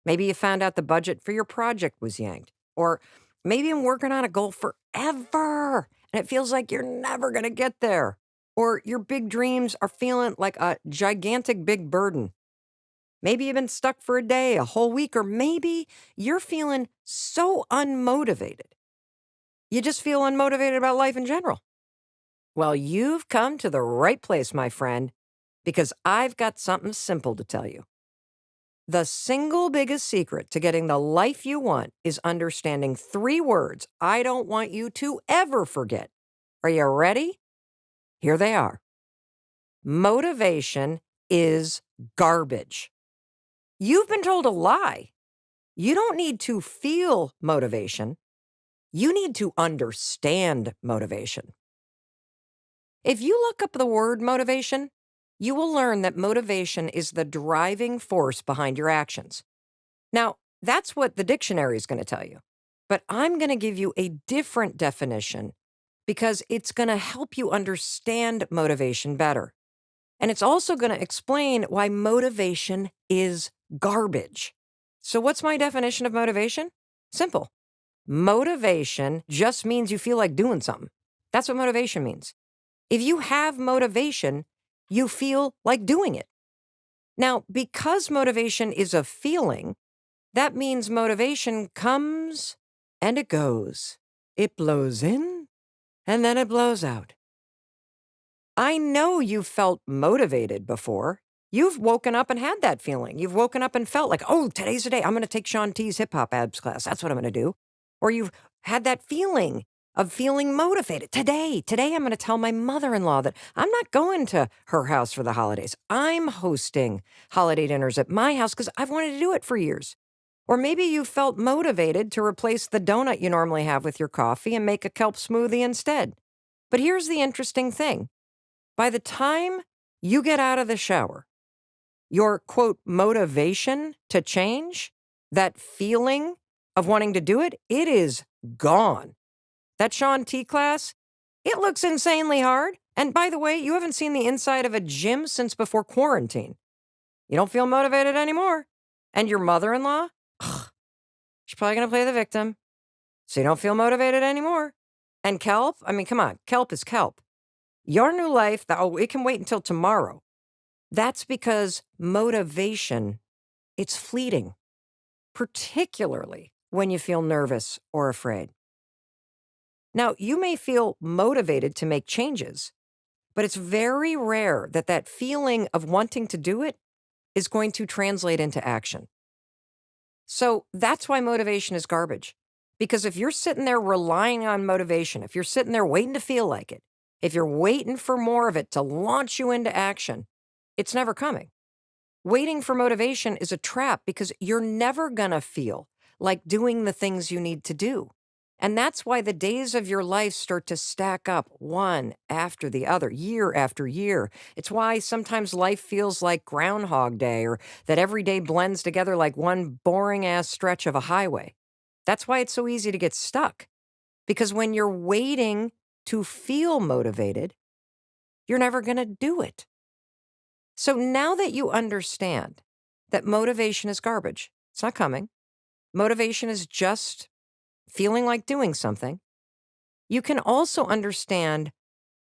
maybe you found out the budget for your project was yanked, or maybe you're working on a goal forever and it feels like you're never going to get there. Or your big dreams are feeling like a gigantic big burden. Maybe you've been stuck for a day, a whole week, or maybe you're feeling so unmotivated. You just feel unmotivated about life in general. Well, you've come to the right place, my friend, because I've got something simple to tell you. The single biggest secret to getting the life you want is understanding 3 words I don't want you to ever forget. Are you ready? Here they are. Motivation is garbage. You've been told a lie. You don't need to feel motivation. You need to understand motivation. If you look up the word motivation, you will learn that motivation is the driving force behind your actions. Now, that's what the dictionary is going to tell you. But I'm going to give you a different definition because it's going to help you understand motivation better. And it's also going to explain why motivation is garbage. So what's my definition of motivation? Simple. Motivation just means you feel like doing something. That's what motivation means. If you have motivation, you feel like doing it. Now, because motivation is a feeling, that means motivation comes and it goes. It blows in and then it blows out. I know you've felt motivated before. You've woken up and had that feeling. You've woken up and felt like, oh, today's the day. I'm going to take Shaun T's hip hop abs class. That's what I'm going to do. Or you've had that feeling of feeling motivated. Today I'm going to tell my mother-in-law that I'm not going to her house for the holidays. I'm hosting holiday dinners at my house because I've wanted to do it for years. Or maybe you felt motivated to replace the donut you normally have with your coffee and make a kelp smoothie instead. But here's the interesting thing. By the time you get out of the shower, your, quote, motivation to change, that feeling of wanting to do it, it is gone. That Shaun T class, it looks insanely hard. And by the way, you haven't seen the inside of a gym since before quarantine. You don't feel motivated anymore. And your mother-in-law, she's probably going to play the victim. So you don't feel motivated anymore. And kelp, I mean, come on, kelp is kelp. Your new life, it can wait until tomorrow. That's because motivation, it's fleeting, particularly when you feel nervous or afraid. Now, you may feel motivated to make changes, but it's very rare that that feeling of wanting to do it is going to translate into action. So that's why motivation is garbage. Because if you're sitting there relying on motivation, if you're sitting there waiting to feel like it, if you're waiting for more of it to launch you into action, it's never coming. Waiting for motivation is a trap because you're never going to feel like doing the things you need to do. And that's why the days of your life start to stack up one after the other, year after year. It's why sometimes life feels like Groundhog Day, or that every day blends together like one boring ass stretch of a highway. That's why it's so easy to get stuck. Because when you're waiting to feel motivated, you're never going to do it. So now that you understand that motivation is garbage, it's not coming. Motivation is just feeling like doing something. You can also understand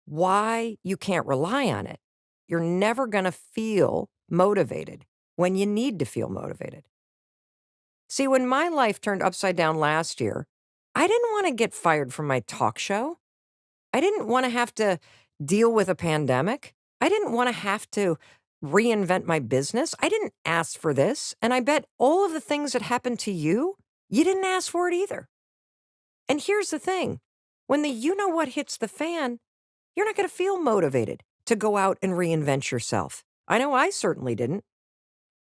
why you can't rely on it. You're never going to feel motivated when you need to feel motivated. See, when my life turned upside down last year, I didn't want to get fired from my talk show. I didn't want to have to deal with a pandemic. I didn't want to have to reinvent my business. I didn't ask for this. And I bet all of the things that happened to you, you didn't ask for it either. And here's the thing. When the you know what hits the fan, you're not going to feel motivated to go out and reinvent yourself. I know I certainly didn't.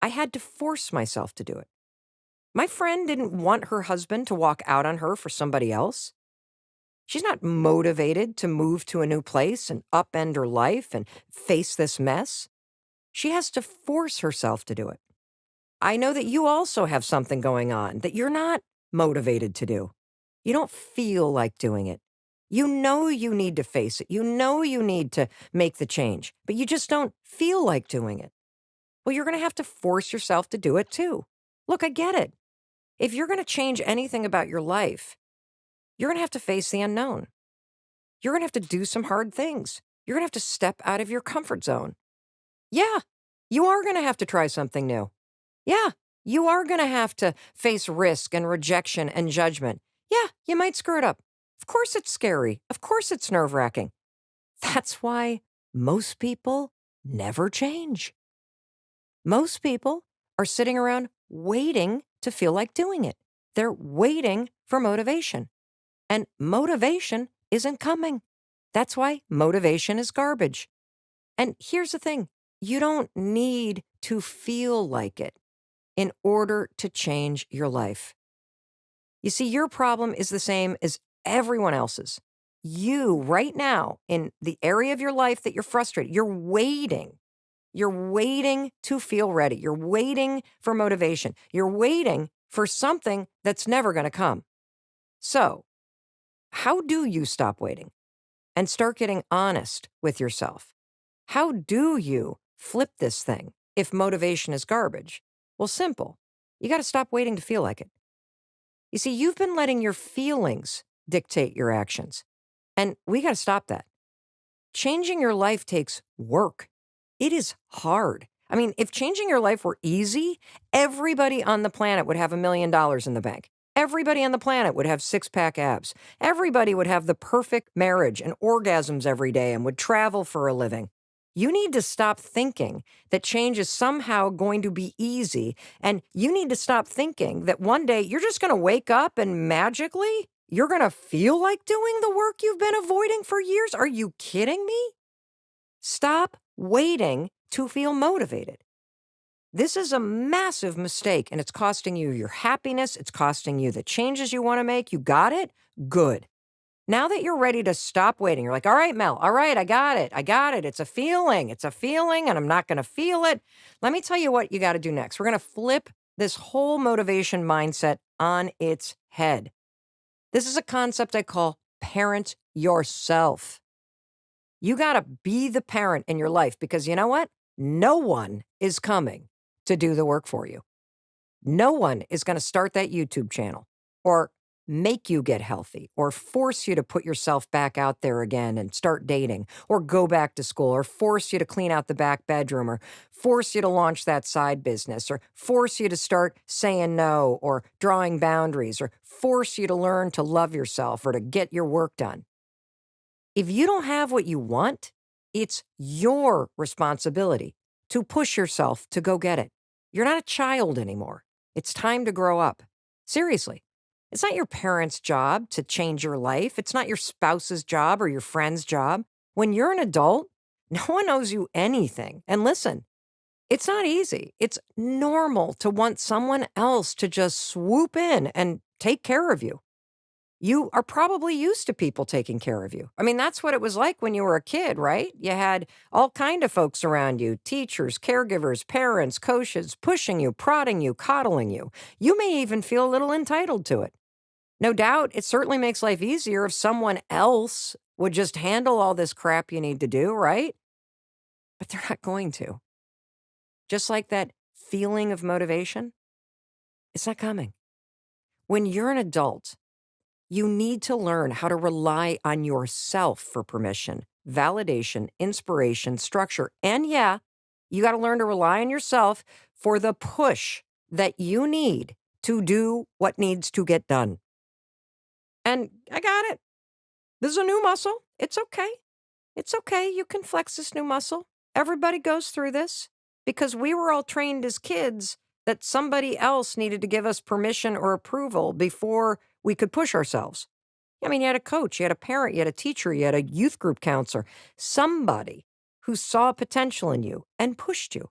I had to force myself to do it. My friend didn't want her husband to walk out on her for somebody else. She's not motivated to move to a new place and upend her life and face this mess. She has to force herself to do it. I know that you also have something going on that you're not motivated to do. You don't feel like doing it. You know you need to face it. You know you need to make the change, but you just don't feel like doing it. Well, you're going to have to force yourself to do it too. Look, I get it. If you're going to change anything about your life, you're going to have to face the unknown. You're going to have to do some hard things. You're going to have to step out of your comfort zone. Yeah, you are going to have to try something new. Yeah, you are going to have to face risk and rejection and judgment. Yeah, you might screw it up. Of course it's scary. Of course it's nerve-wracking. That's why most people never change. Most people are sitting around waiting to feel like doing it. They're waiting for motivation. And motivation isn't coming. That's why motivation is garbage. And here's the thing. You don't need to feel like it in order to change your life. You see, your problem is the same as everyone else's. You, right now, in the area of your life that you're frustrated, you're waiting. You're waiting to feel ready. You're waiting for motivation. You're waiting for something that's never going to come. So, how do you stop waiting and start getting honest with yourself? How do you flip this thing if motivation is garbage? Well, simple. You got to stop waiting to feel like it. You see, you've been letting your feelings dictate your actions, and we got to stop that. Changing your life takes work. It is hard. I mean, if changing your life were easy, everybody on the planet would have $1 million in the bank. Everybody on the planet would have six-pack abs. Everybody would have the perfect marriage and orgasms every day and would travel for a living. You need to stop thinking that change is somehow going to be easy, and you need to stop thinking that one day you're just going to wake up and magically you're going to feel like doing the work you've been avoiding for years. Are you kidding me? Stop waiting to feel motivated. This is a massive mistake, and it's costing you your happiness. It's costing you the changes you want to make. You got it? Good. Now that you're ready to stop waiting, you're like, all right, Mel, all right, I got it. I got it. It's a feeling, and I'm not going to feel it. Let me tell you what you got to do next. We're going to flip this whole motivation mindset on its head. This is a concept I call parent yourself. You got to be the parent in your life because you know what? No one is coming to do the work for you. No one is going to start that YouTube channel or make you get healthy or force you to put yourself back out there again and start dating or go back to school or force you to clean out the back bedroom or force you to launch that side business or force you to start saying no or drawing boundaries or force you to learn to love yourself or to get your work done. If you don't have what you want, it's your responsibility to push yourself to go get it. You're not a child anymore. It's time to grow up. Seriously. It's not your parents' job to change your life. It's not your spouse's job or your friend's job. When you're an adult, no one owes you anything. And listen, it's not easy. It's normal to want someone else to just swoop in and take care of you. You are probably used to people taking care of you. I mean, that's what it was like when you were a kid, right? You had all kind of folks around you, teachers, caregivers, parents, coaches, pushing you, prodding you, coddling you. You may even feel a little entitled to it. No doubt, it certainly makes life easier if someone else would just handle all this crap you need to do, right? But they're not going to. Just like that feeling of motivation, it's not coming. When you're an adult, you need to learn how to rely on yourself for permission, validation, inspiration, structure. And yeah, you got to learn to rely on yourself for the push that you need to do what needs to get done. And I got it. This is a new muscle. It's okay. It's okay. You can flex this new muscle. Everybody goes through this because we were all trained as kids that somebody else needed to give us permission or approval before we could push ourselves. I mean, you had a coach, you had a parent, you had a teacher, you had a youth group counselor, somebody who saw potential in you and pushed you.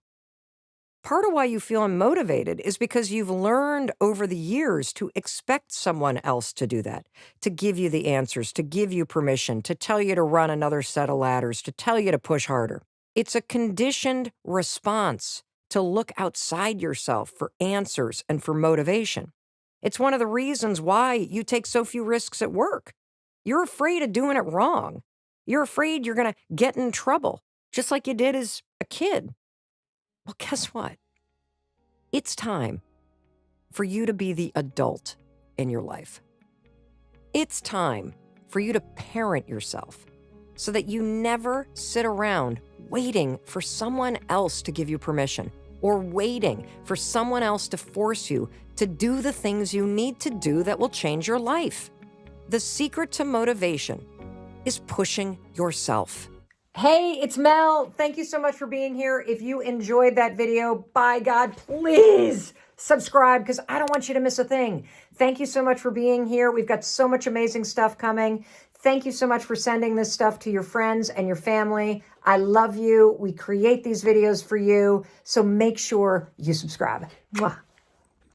Part of why you feel unmotivated is because you've learned over the years to expect someone else to do that, to give you the answers, to give you permission, to tell you to run another set of ladders, to tell you to push harder. It's a conditioned response to look outside yourself for answers and for motivation. It's one of the reasons why you take so few risks at work. You're afraid of doing it wrong. You're afraid you're going to get in trouble, just like you did as a kid. Well, guess what? It's time for you to be the adult in your life. It's time for you to parent yourself so that you never sit around waiting for someone else to give you permission or waiting for someone else to force you to do the things you need to do that will change your life. The secret to motivation is pushing yourself. Hey, it's Mel. Thank you so much for being here. If you enjoyed that video, by God, please subscribe because I don't want you to miss a thing. Thank you so much for being here. We've got so much amazing stuff coming. Thank you so much for sending this stuff to your friends and your family. I love you. We create these videos for you. So make sure you subscribe. Mwah.